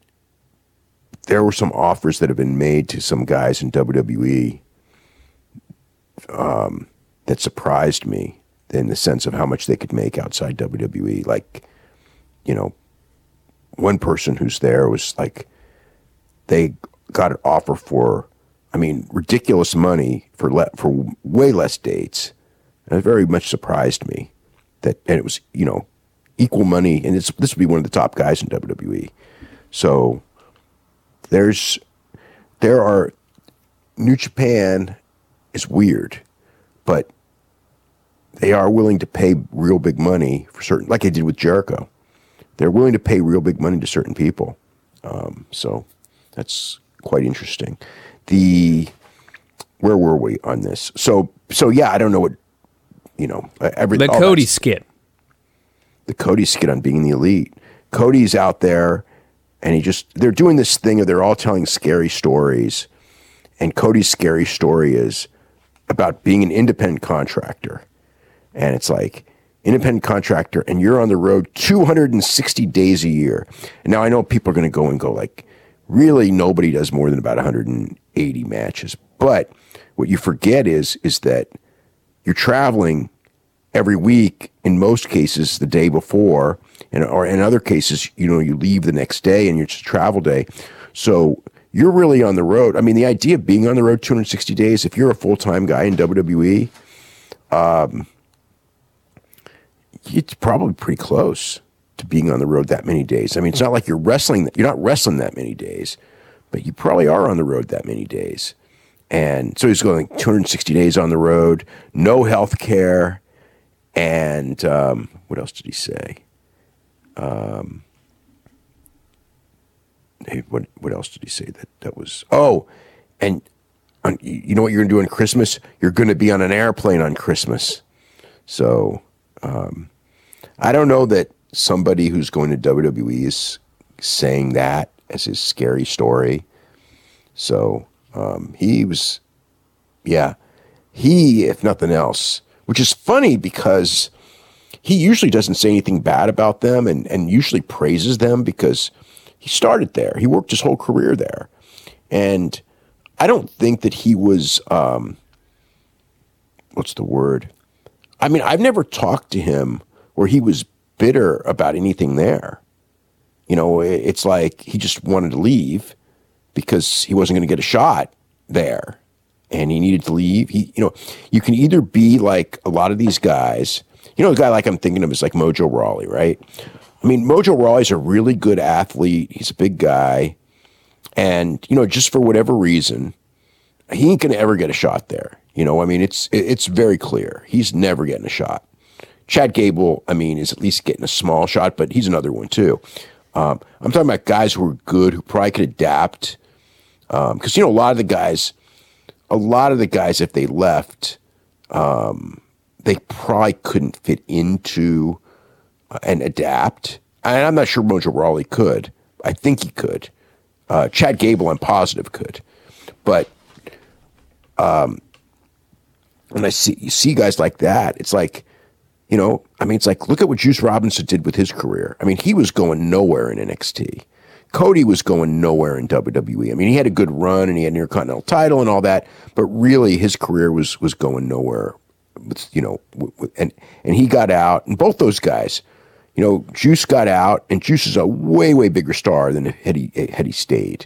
there were some offers that have been made to some guys in WWE that surprised me, in the sense of how much they could make outside WWE. Like, you know, one person who's there was like, they got an offer for, I mean, ridiculous money for way less dates. And it very much surprised me and it was, you know, equal money. And this would be one of the top guys in WWE. So there are, New Japan is weird, but they are willing to pay real big money for certain, like they did with Jericho. They're willing to pay real big money to certain people. So that's quite interesting. Where were we on this? So yeah, I don't know what, you know, the Cody skit. The Cody skit on Being the Elite. Cody's out there And they're doing this thing of they're all telling scary stories. And Cody's scary story is about being an independent contractor. And it's like, independent contractor, and you're on the road 260 days a year. And now I know people are going to go like, really nobody does more than about 180 matches. But what you forget is that you're traveling every week, in most cases the day before, or in other cases, you leave the next day and it's a travel day. So you're really on the road. I mean, the idea of being on the road 260 days, if you're a full-time guy in WWE, it's probably pretty close to being on the road that many days. I mean, it's not like you're not wrestling that many days, but you probably are on the road that many days. And so he's going like 260 days on the road, no health care. And what else did he say? Hey, what else did he say that was? Oh, and you know what you're going to do on Christmas? You're going to be on an airplane on Christmas. So I don't know that somebody who's going to WWE is saying that as his scary story. So he, if nothing else, which is funny because he usually doesn't say anything bad about them and usually praises them because he started there. He worked his whole career there. And I don't think that he was, what's the word? I mean, I've never talked to him where he was bitter about anything there. It's like he just wanted to leave because he wasn't going to get a shot there and he needed to leave. You can either be like a lot of these guys, a guy like I'm thinking of is like Mojo Rawley, right? I mean, Mojo Rawley's a really good athlete. He's a big guy. And, just for whatever reason, he ain't going to ever get a shot there. I mean, it's very clear. He's never getting a shot. Chad Gable, I mean, is at least getting a small shot, but he's another one too. I'm talking about guys who are good, who probably could adapt. Because, a lot of the guys, if they left, they probably couldn't fit into and adapt. And I'm not sure Mojo Rawley could. I think he could. Chad Gable, I'm positive, could. But when you see guys like that, it's like, it's like, look at what Juice Robinson did with his career. I mean, he was going nowhere in NXT. Cody was going nowhere in WWE. I mean, he had a good run and he had an Intercontinental title and all that, but really his career was going nowhere. And he got out, and both those guys, Juice got out, and Juice is a way, way bigger star than had he stayed.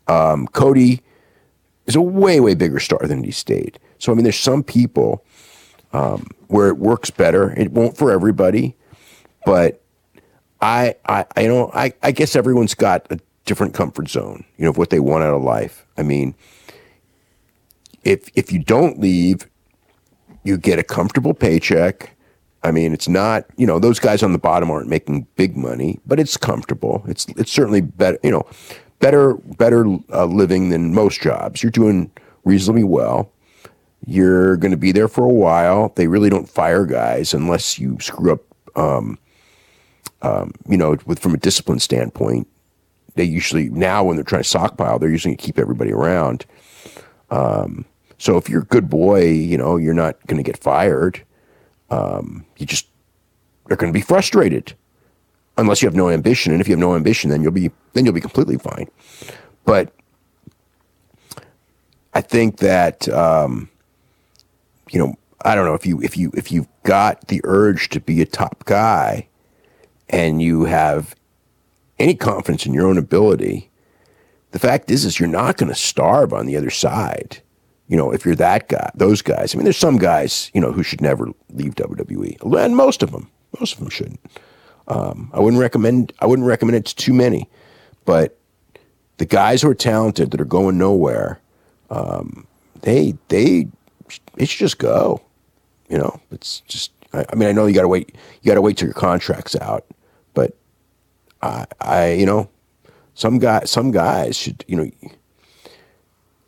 Cody is a way, way bigger star than he stayed. So, I mean, there's some people where it works better. It won't for everybody, but I guess everyone's got a different comfort zone, of what they want out of life. I mean, if you don't leave, you get a comfortable paycheck. I mean, it's not, those guys on the bottom aren't making big money, but it's comfortable. It's certainly better, better living than most jobs. You're doing reasonably well. You're going to be there for a while. They really don't fire guys unless you screw up, from a discipline standpoint. They usually, now when they're trying to stockpile, they're usually going to keep everybody around. So if you're a good boy, you're not going to get fired. They're going to be frustrated unless you have no ambition. And if you have no ambition, then you'll be completely fine. But I think that, I don't know, if you've got the urge to be a top guy and you have any confidence in your own ability, the fact is you're not going to starve on the other side. If you're that guy, those guys. I mean, there's some guys, who should never leave WWE, and most of them shouldn't. I wouldn't recommend it to too many, but the guys who are talented that are going nowhere, they should just go. It's just. I mean, I know you got to wait. You got to wait till your contract's out, but some guys should.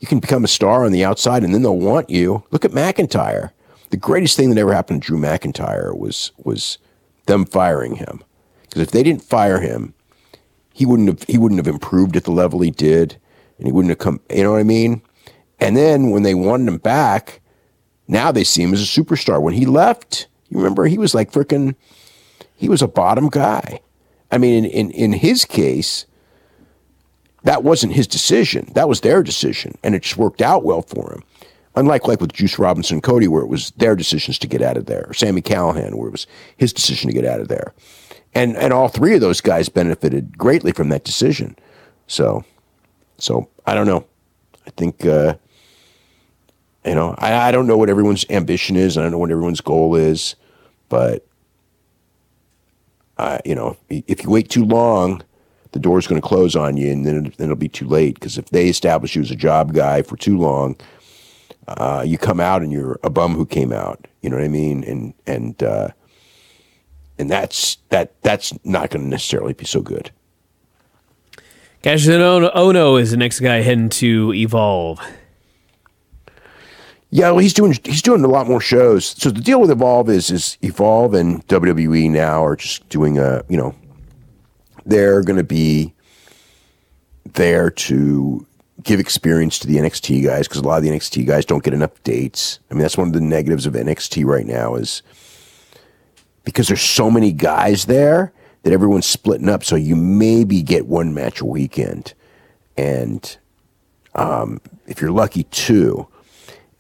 You can become a star on the outside, and then they'll want you. Look at McIntyre. The greatest thing that ever happened to Drew McIntyre was them firing him. Because if they didn't fire him, he wouldn't have improved at the level he did, and he wouldn't have come. You know what I mean? And then when they wanted him back, now they see him as a superstar. When he left, you remember he was like freaking. He was a bottom guy. I mean, in his case, that wasn't his decision. That was their decision, and it just worked out well for him. Unlike like with Juice Robinson and Cody, where it was their decisions to get out of there, or Sami Callihan, where it was his decision to get out of there. And all three of those guys benefited greatly from that decision. So I don't know. I think, I don't know what everyone's ambition is. I don't know what everyone's goal is. But, if you wait too long, the door's going to close on you, and then it'll be too late. Because if they establish you as a job guy for too long, you come out and you're a bum who came out. You know what I mean? And that's not going to necessarily be so good. Ono is the next guy heading to Evolve. Yeah, well, he's doing a lot more shows. So the deal with Evolve is Evolve and WWE now are just doing they're going to be there to give experience to the NXT guys, because a lot of the NXT guys don't get enough dates. I mean, that's one of the negatives of NXT right now, is because there's so many guys there that everyone's splitting up. So you maybe get one match a weekend, and if you're lucky, two.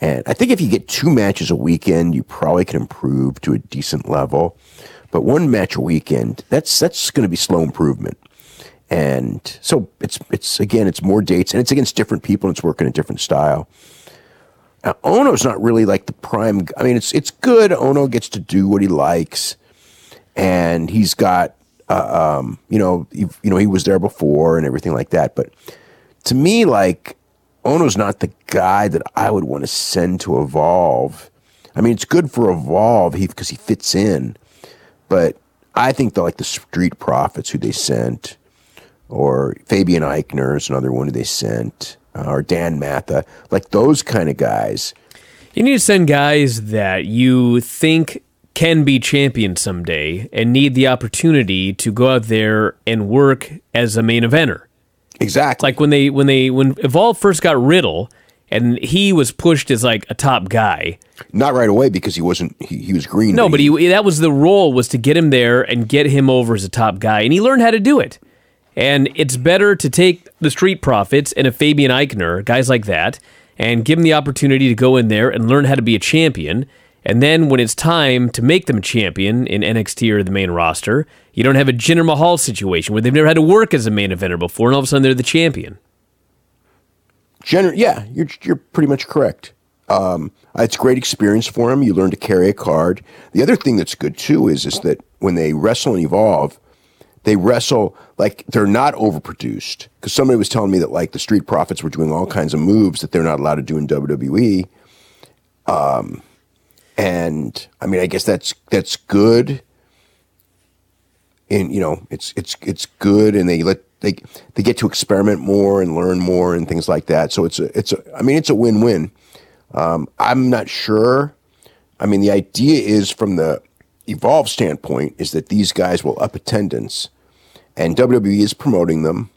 And I think if you get two matches a weekend, you probably can improve to a decent level. But one match a weekend, that's going to be slow improvement. And so it's more dates, and it's against different people, and it's working a different style. Now, Ono's not really like the prime. I mean, it's good. Ono gets to do what he likes, and he's got, he was there before and everything like that. But to me, like, Ono's not the guy that I would want to send to Evolve. I mean, it's good for Evolve because he fits in, but I think the Street Profits who they sent, or Fabian Eichner is another one who they sent, or Dan Matha, like those kind of guys. You need to send guys that you think can be champions someday and need the opportunity to go out there and work as a main eventer. Exactly. Like when Evolve first got Riddle, and he was pushed as like a top guy. Not right away, because he wasn't. He was green. No, but that was the role, was to get him there and get him over as a top guy, and he learned how to do it. And it's better to take the Street Profits and a Fabian Eichner, guys like that, and give them the opportunity to go in there and learn how to be a champion. And then when it's time to make them a champion in NXT or the main roster, you don't have a Jinder Mahal situation where they've never had to work as a main eventer before, and all of a sudden they're the champion. Yeah, you're pretty much correct. It's a great experience for them. You learn to carry a card. The other thing that's good too is that when they wrestle and Evolve, they wrestle like they're not overproduced. Because somebody was telling me that like the Street Profits were doing all kinds of moves that they're not allowed to do in WWE. And I mean, I guess that's good. And it's good, and they get to experiment more and learn more and things like that. So it's a win-win. I'm not sure. I mean, the idea is, from the Evolve standpoint, is that these guys will up attendance, and WWE is promoting them.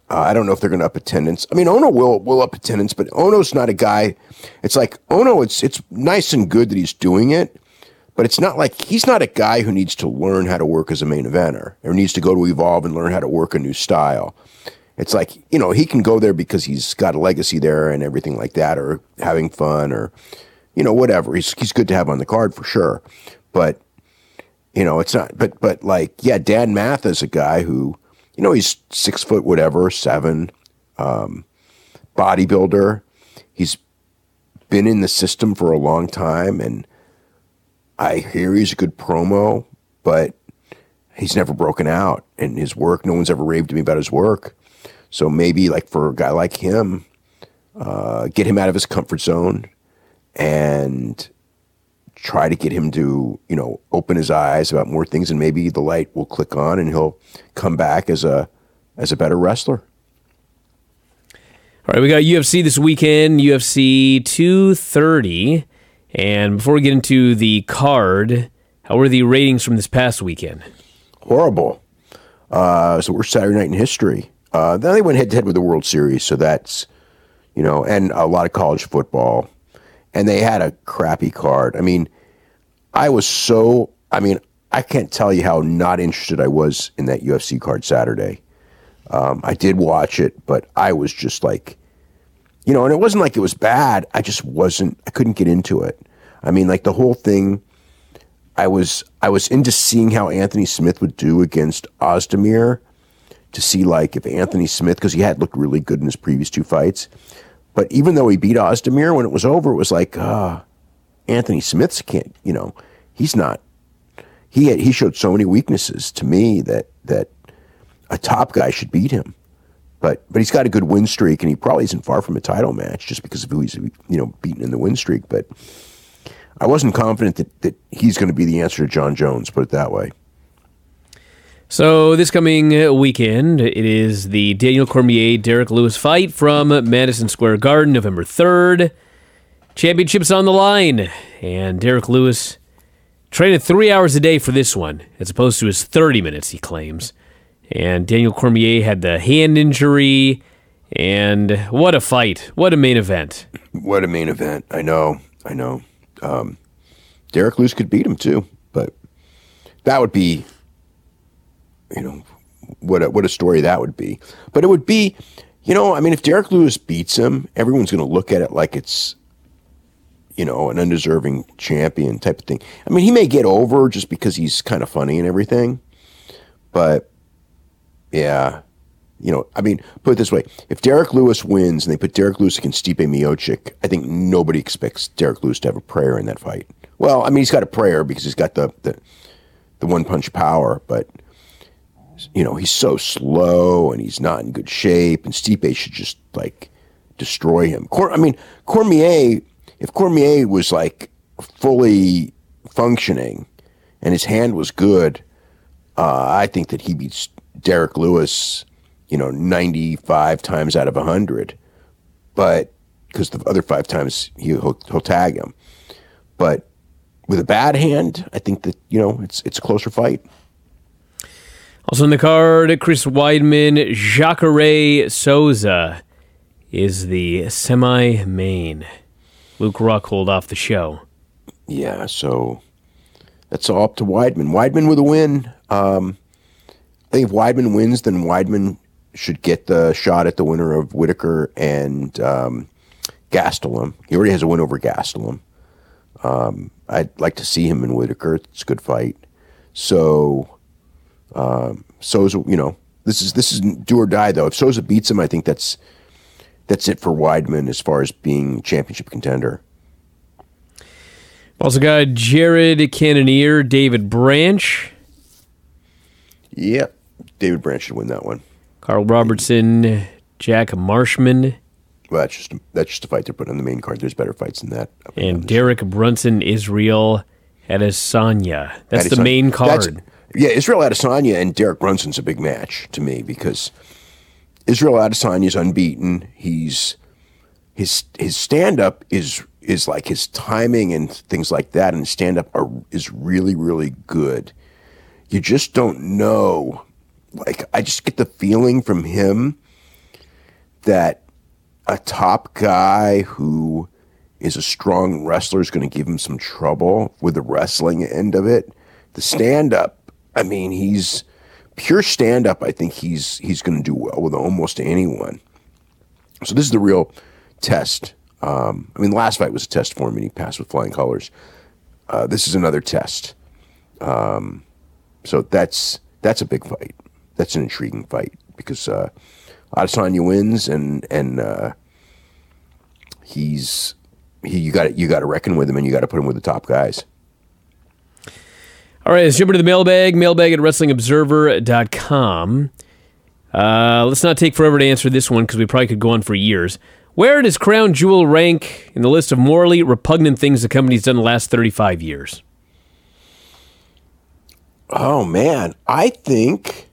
I don't know if they're going to up attendance. I mean, Ono will up attendance, but Ono's not a guy. It's like Ono, it's nice and good that he's doing it, but it's not like he's not a guy who needs to learn how to work as a main eventer or needs to go to Evolve and learn how to work a new style. It's like, he can go there because he's got a legacy there and everything like that, or having fun, or, whatever. He's good to have on the card for sure. But, it's not, but like, yeah, Dan Matha is a guy who, he's 6 foot, whatever, 7, bodybuilder. He's been in the system for a long time, and I hear he's a good promo, but he's never broken out. And his work, no one's ever raved to me about his work. So maybe like for a guy like him, get him out of his comfort zone and try to get him to, open his eyes about more things, and maybe the light will click on and he'll come back as a better wrestler. All right, we got UFC this weekend, UFC 230. And before we get into the card, how were the ratings from this past weekend? Horrible. It's the worst Saturday night in history. Then they went head-to-head with the World Series, so that's, and a lot of college football. And they had a crappy card. I mean, I can't tell you how not interested I was in that UFC card Saturday. I did watch it, but I was just like, and it wasn't like it was bad. I couldn't get into it. I mean, like the whole thing, I was into seeing how Anthony Smith would do against Ozdemir, to see like if Anthony Smith, because he had looked really good in his previous 2 fights. But even though he beat Ozdemir, when it was over, it was like, Anthony Smith's can't, he's not. He showed so many weaknesses to me that a top guy should beat him. But he's got a good win streak, and he probably isn't far from a title match just because of who he's beaten in the win streak. But I wasn't confident that he's going to be the answer to John Jones, put it that way. So this coming weekend, it is the Daniel Cormier-Derek Lewis fight from Madison Square Garden, November 3rd. Championship's on the line, and Derek Lewis trained 3 hours a day for this one, as opposed to his 30 minutes, he claims. And Daniel Cormier had the hand injury, and what a fight. What a main event. What a main event. I know. Derek Lewis could beat him, too, but that would be... what a story that would be. But it would be, if Derek Lewis beats him, everyone's going to look at it like it's, an undeserving champion type of thing. I mean, he may get over just because he's kind of funny and everything. But, yeah, put it this way. If Derek Lewis wins and they put Derek Lewis against Stipe Miocic, I think nobody expects Derek Lewis to have a prayer in that fight. Well, I mean, he's got a prayer because he's got the one-punch power, but... he's so slow and he's not in good shape, and Stipe should just like destroy him. Cormier, if Cormier was like fully functioning and his hand was good, I think that he beats Derek Lewis, 95 times out of 100. But because the other 5 times he'll tag him. But with a bad hand, I think that, it's a closer fight. Also in the card, Chris Weidman, Jacare Souza is the semi-main. Luke Rockhold off the show. Yeah, so that's all up to Weidman. Weidman with a win. I think if Weidman wins, then Weidman should get the shot at the winner of Whitaker and Gastelum. He already has a win over Gastelum. I'd like to see him in Whitaker. It's a good fight. So... Souza, this is do or die though. If Souza beats him, I think that's it for Weidman as far as being championship contender. Also got Jared Cannonier, David Branch. Yep, David Branch should win that one. Carl Robertson, Jack Marshman. Well, that's just a fight they're putting on the main card. There's better fights than that. And Derek Brunson, Israel Adesanya. That's the main card. Yeah, Israel Adesanya and Derek Brunson's a big match to me because Israel Adesanya is unbeaten. His stand-up is like his timing and things like that, and his stand-up is really, really good. You just don't know. Like, I just get the feeling from him that a top guy who is a strong wrestler is going to give him some trouble with the wrestling end of it. The stand-up, I mean, he's pure stand-up. I think he's going to do well with almost anyone. So this is the real test. The last fight was a test for him, and he passed with flying colors. This is another test. So that's a big fight. That's an intriguing fight because Adesanya wins, and you got to reckon with him, and you got to put him with the top guys. All right, let's jump into the mailbag at WrestlingObserver.com. Let's not take forever to answer this one because we probably could go on for years. Where does Crown Jewel rank in the list of morally repugnant things the company's done the last 35 years? Oh, man. I think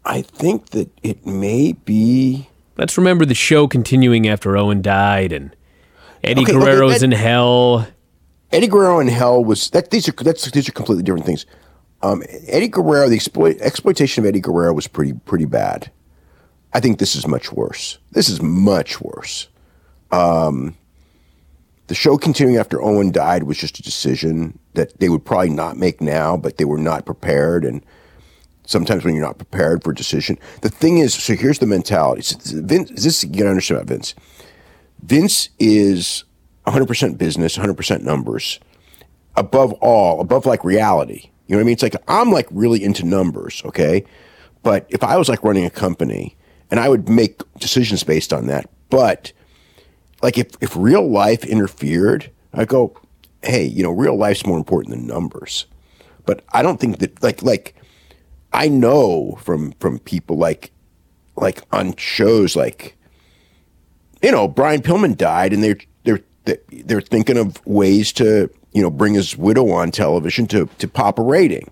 that it may be... Let's remember the show continuing after Owen died and Eddie Guerrero's in hell... Eddie Guerrero in hell was that. These are completely different things. Eddie Guerrero, the exploitation of Eddie Guerrero was pretty bad. I think this is much worse. This is much worse. The show continuing after Owen died was just a decision that they would probably not make now, but they were not prepared. And sometimes when you're not prepared for a decision, the thing is, so here's the mentality. Vince, you gotta understand about Vince. Vince is 100% business, 100% numbers. Above like reality. You know what I mean? It's like, I'm like really into numbers, okay? But if I was like running a company, and I would make decisions based on that, but like if real life interfered, I go, hey, real life's more important than numbers. But I don't think that like I know from people like on shows like, Brian Pillman died, and they're thinking of ways to bring his widow on television to pop a rating.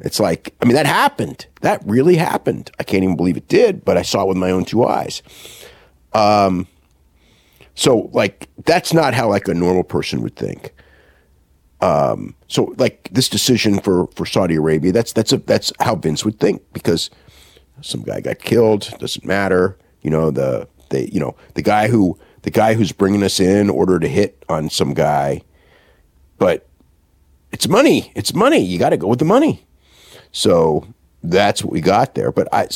It's like, I mean, that happened. That really happened. I can't even believe it did, but I saw it with my own two eyes. So like, that's not how like a normal person would think. So like this decision for Saudi Arabia, that's how Vince would think, because some guy got killed. Doesn't matter. The guy who's bringing us in ordered a hit on some guy, but it's money. It's money. You got to go with the money. So that's what we got there. But like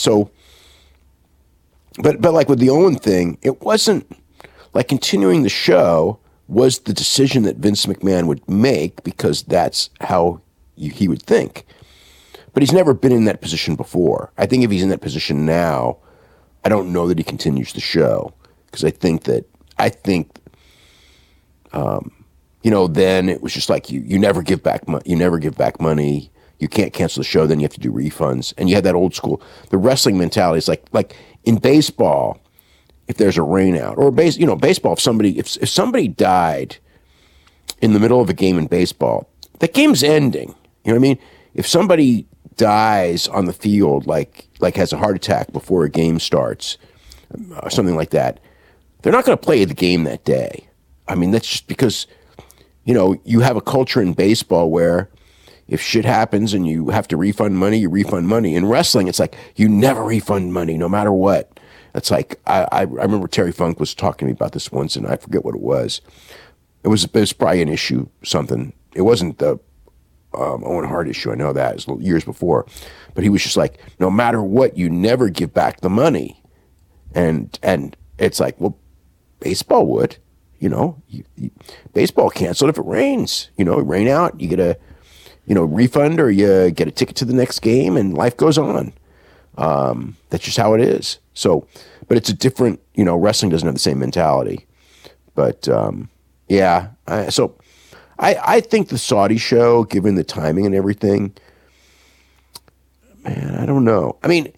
with the Owen thing, it wasn't like continuing the show was the decision that Vince McMahon would make, because that's how he would think. But he's never been in that position before. I think if he's in that position now, I don't know that he continues the show, because I think then it was just like you never give back money. You never give back money. You can't cancel the show. Then you have to do refunds. And you had that old school, the wrestling mentality is like in baseball, if there's a rain out, or baseball, if somebody died in the middle of a game in baseball, that game's ending. You know what I mean? If somebody dies on the field, like has a heart attack before a game starts, something like that, they're not going to play the game that day. I mean, that's just because, you have a culture in baseball where if shit happens and you have to refund money, you refund money. In wrestling, it's like you never refund money, no matter what. It's like, I remember Terry Funk was talking to me about this once, and I forget what it was. It was probably an issue, something. It wasn't the Owen Hart issue. I know that. It was years before. But he was just like, no matter what, you never give back the money. And it's like, well, baseball would. Baseball canceled if it rains. Rain out, you get a refund, or you get a ticket to the next game, and life goes on. That's just how it is. So, but it's a different, wrestling doesn't have the same mentality. But yeah, I think the Saudi show, given the timing and everything, man, I don't know. I mean,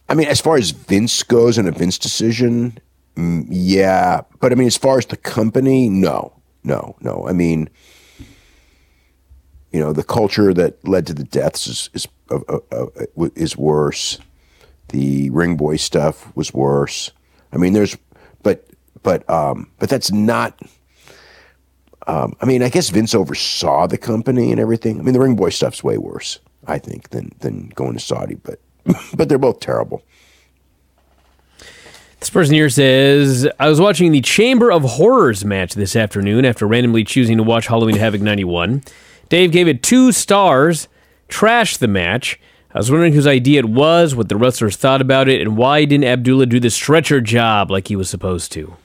as far as Vince goes and a Vince decision, yeah. But I mean, as far as the company, no. I mean, the culture that led to the deaths is worse. The ring boy stuff was worse. I mean, but that's not. I mean, I guess Vince oversaw the company and everything. I mean, the ring boy stuff's way worse, I think, than going to Saudi. But they're both terrible. This person here says, I was watching the Chamber of Horrors match this afternoon after randomly choosing to watch Halloween Havoc 91. Dave gave it 2 stars, trashed the match. I was wondering whose idea it was, what the wrestlers thought about it, and why didn't Abdullah do the stretcher job like he was supposed to?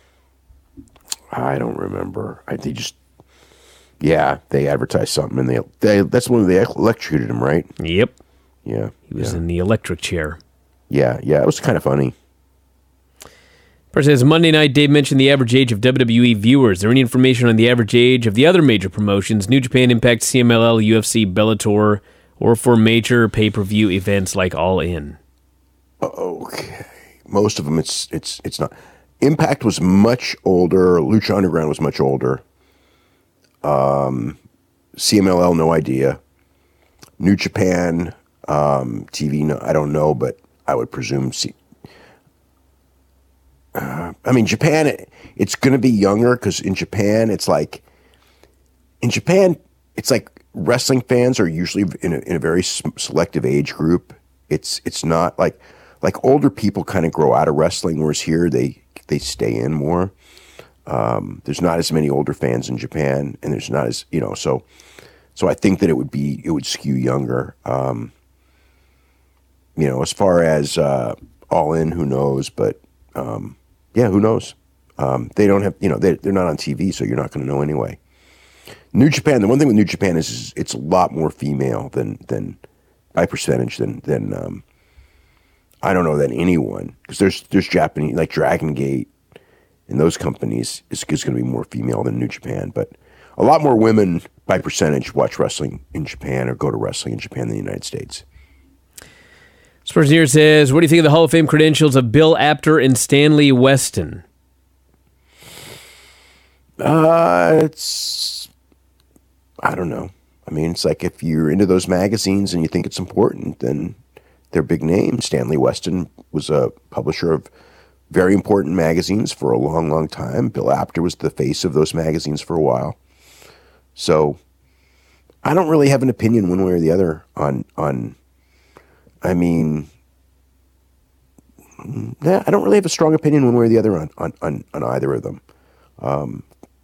I don't remember. They advertised something, and that's when they electrocuted him, right? Yep. Yeah. He was in the electric chair. Yeah, it was kind of funny. Person says, Monday night, Dave mentioned the average age of WWE viewers. Is there any information on the average age of the other major promotions, New Japan, Impact, CMLL, UFC, Bellator, or for major pay-per-view events like All In? Okay. Most of them, it's not. Impact was much older. Lucha Underground was much older. CMLL, no idea. New Japan, TV, no, I don't know, but I would presume Japan, it's going to be younger, because in Japan, it's like wrestling fans are usually in a very selective age group. It's not like older people kind of grow out of wrestling, whereas here they stay in more. There's not as many older fans in Japan, and there's not as, so I think that it would skew younger. As far as All In, who knows? But who knows? They don't have, they're not on TV, so you're not going to know anyway. New Japan. The one thing with New Japan is it's a lot more female than by percentage than I don't know than anyone, because there's Japanese like Dragon Gate and those companies is going to be more female than New Japan, but a lot more women by percentage watch wrestling in Japan or go to wrestling in Japan than the United States. This person here says, what do you think of the Hall of Fame credentials of Bill Apter and Stanley Weston? I don't know. I mean, it's like if you're into those magazines and you think it's important, then they're big names. Stanley Weston was a publisher of very important magazines for a long, long time. Bill Apter was the face of those magazines for a while. So I don't really have an opinion one way or the other on I don't really have a strong opinion one way or the other on either of them.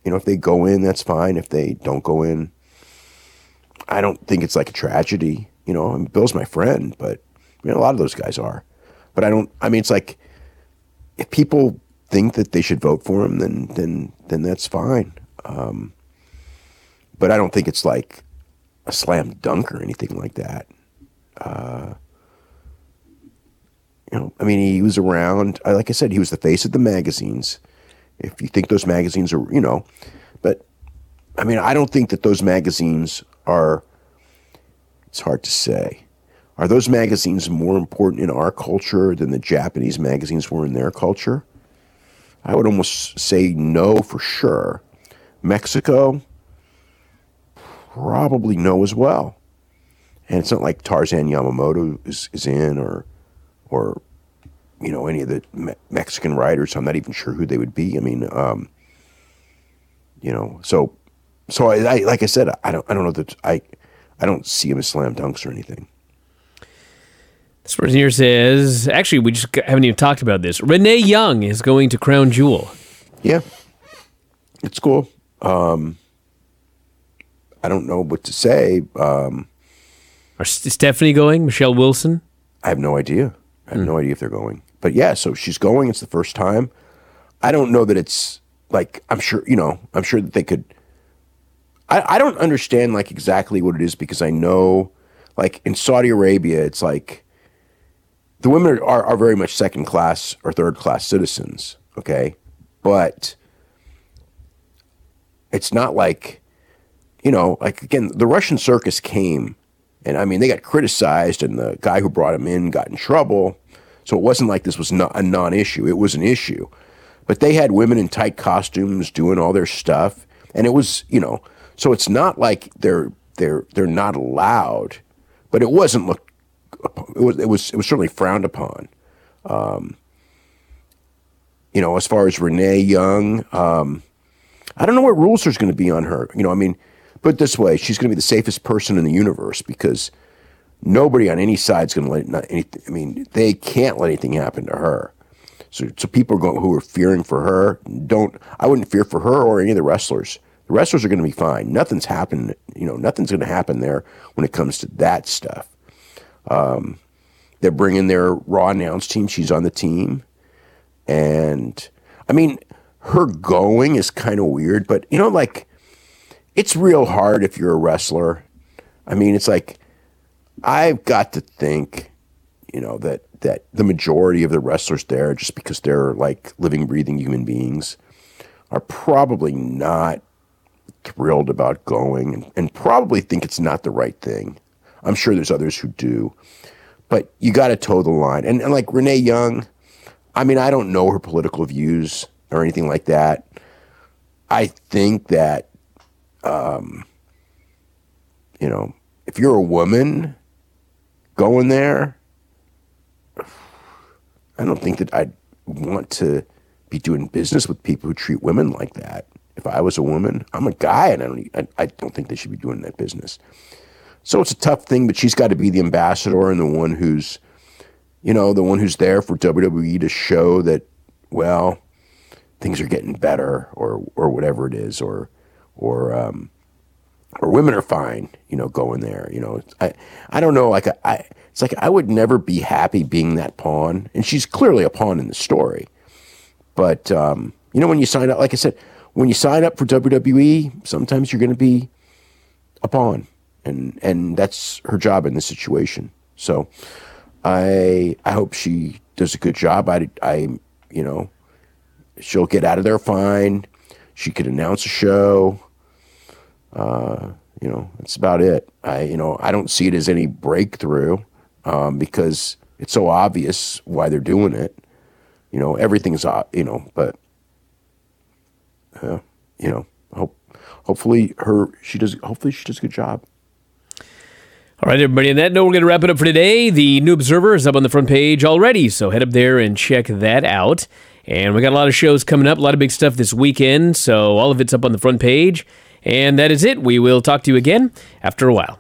If they go in, that's fine. If they don't go in, I don't think it's like a tragedy. Bill's my friend, but a lot of those guys are. But it's like if people think that they should vote for him, then that's fine. But I don't think it's like a slam dunk or anything like that. He was around. Like I said, he was the face of the magazines. If you think those magazines are, but I don't think that those magazines are, it's hard to say. Are those magazines more important in our culture than the Japanese magazines were in their culture? I would almost say no for sure. Mexico, probably no as well. And it's not like Tarzan Yamamoto is in or any of the Mexican writers. I'm not even sure who they would be. So I like I said, I don't know that I don't see them as slam dunks or anything. This person here says, actually, we just haven't even talked about this. Renee Young is going to Crown Jewel. Yeah, it's cool. I don't know what to say. Is Stephanie going? Michelle Wilson? I have no idea. I have no idea if they're going. But yeah, so she's going. It's the first time. I don't know that it's like, I'm sure that they could. I don't understand like exactly what it is, because I know like in Saudi Arabia, it's like the women are very much second class or third class citizens. Okay. But it's not like, like again, the Russian circus came and they got criticized and the guy who brought him in got in trouble. So it wasn't like this was not a non-issue. It was an issue, but they had women in tight costumes doing all their stuff. And it was, so it's not like they're not allowed, but it wasn't looked. It was certainly frowned upon. As far as Renee Young, I don't know what rules there's going to be on her. Put it this way, she's going to be the safest person in the universe, because nobody on any side is going to let anything. They can't let anything happen to her. So people who are fearing for her I wouldn't fear for her or any of the wrestlers. The wrestlers are going to be fine. Nothing's happened. Nothing's going to happen there when it comes to that stuff. They're bringing their Raw announce team. She's on the team. And, her going is kind of weird. But, it's real hard if you're a wrestler. It's like, I've got to think, that the majority of the wrestlers there, just because they're like living, breathing human beings, are probably not thrilled about going and probably think it's not the right thing. I'm sure there's others who do, but you got to toe the line. And like Renee Young, I don't know her political views or anything like that. I think that, if you're a woman going there, I don't think that I'd want to be doing business with people who treat women like that. If I was a woman, I'm a guy, and I don't think they should be doing that business. So it's a tough thing, but she's got to be the ambassador and the one who's, the one who's there for WWE to show that, well, things are getting better, or whatever it is, or women are fine, going there. I don't know. It's like I would never be happy being that pawn, and she's clearly a pawn in the story. But when you sign up, like I said, when you sign up for WWE, sometimes you're going to be a pawn, and that's her job in this situation. So I hope she does a good job. She'll get out of there fine. She could announce a show. That's about it. I don't see it as any breakthrough, because it's so obvious why they're doing it. Everything's, but, hopefully she does a good job. All right, everybody, on that note, we're going to wrap it up for today. The New Observer is up on the front page already, so head up there and check that out. And we got a lot of shows coming up, a lot of big stuff this weekend, so all of it's up on the front page. And that is it. We will talk to you again after a while.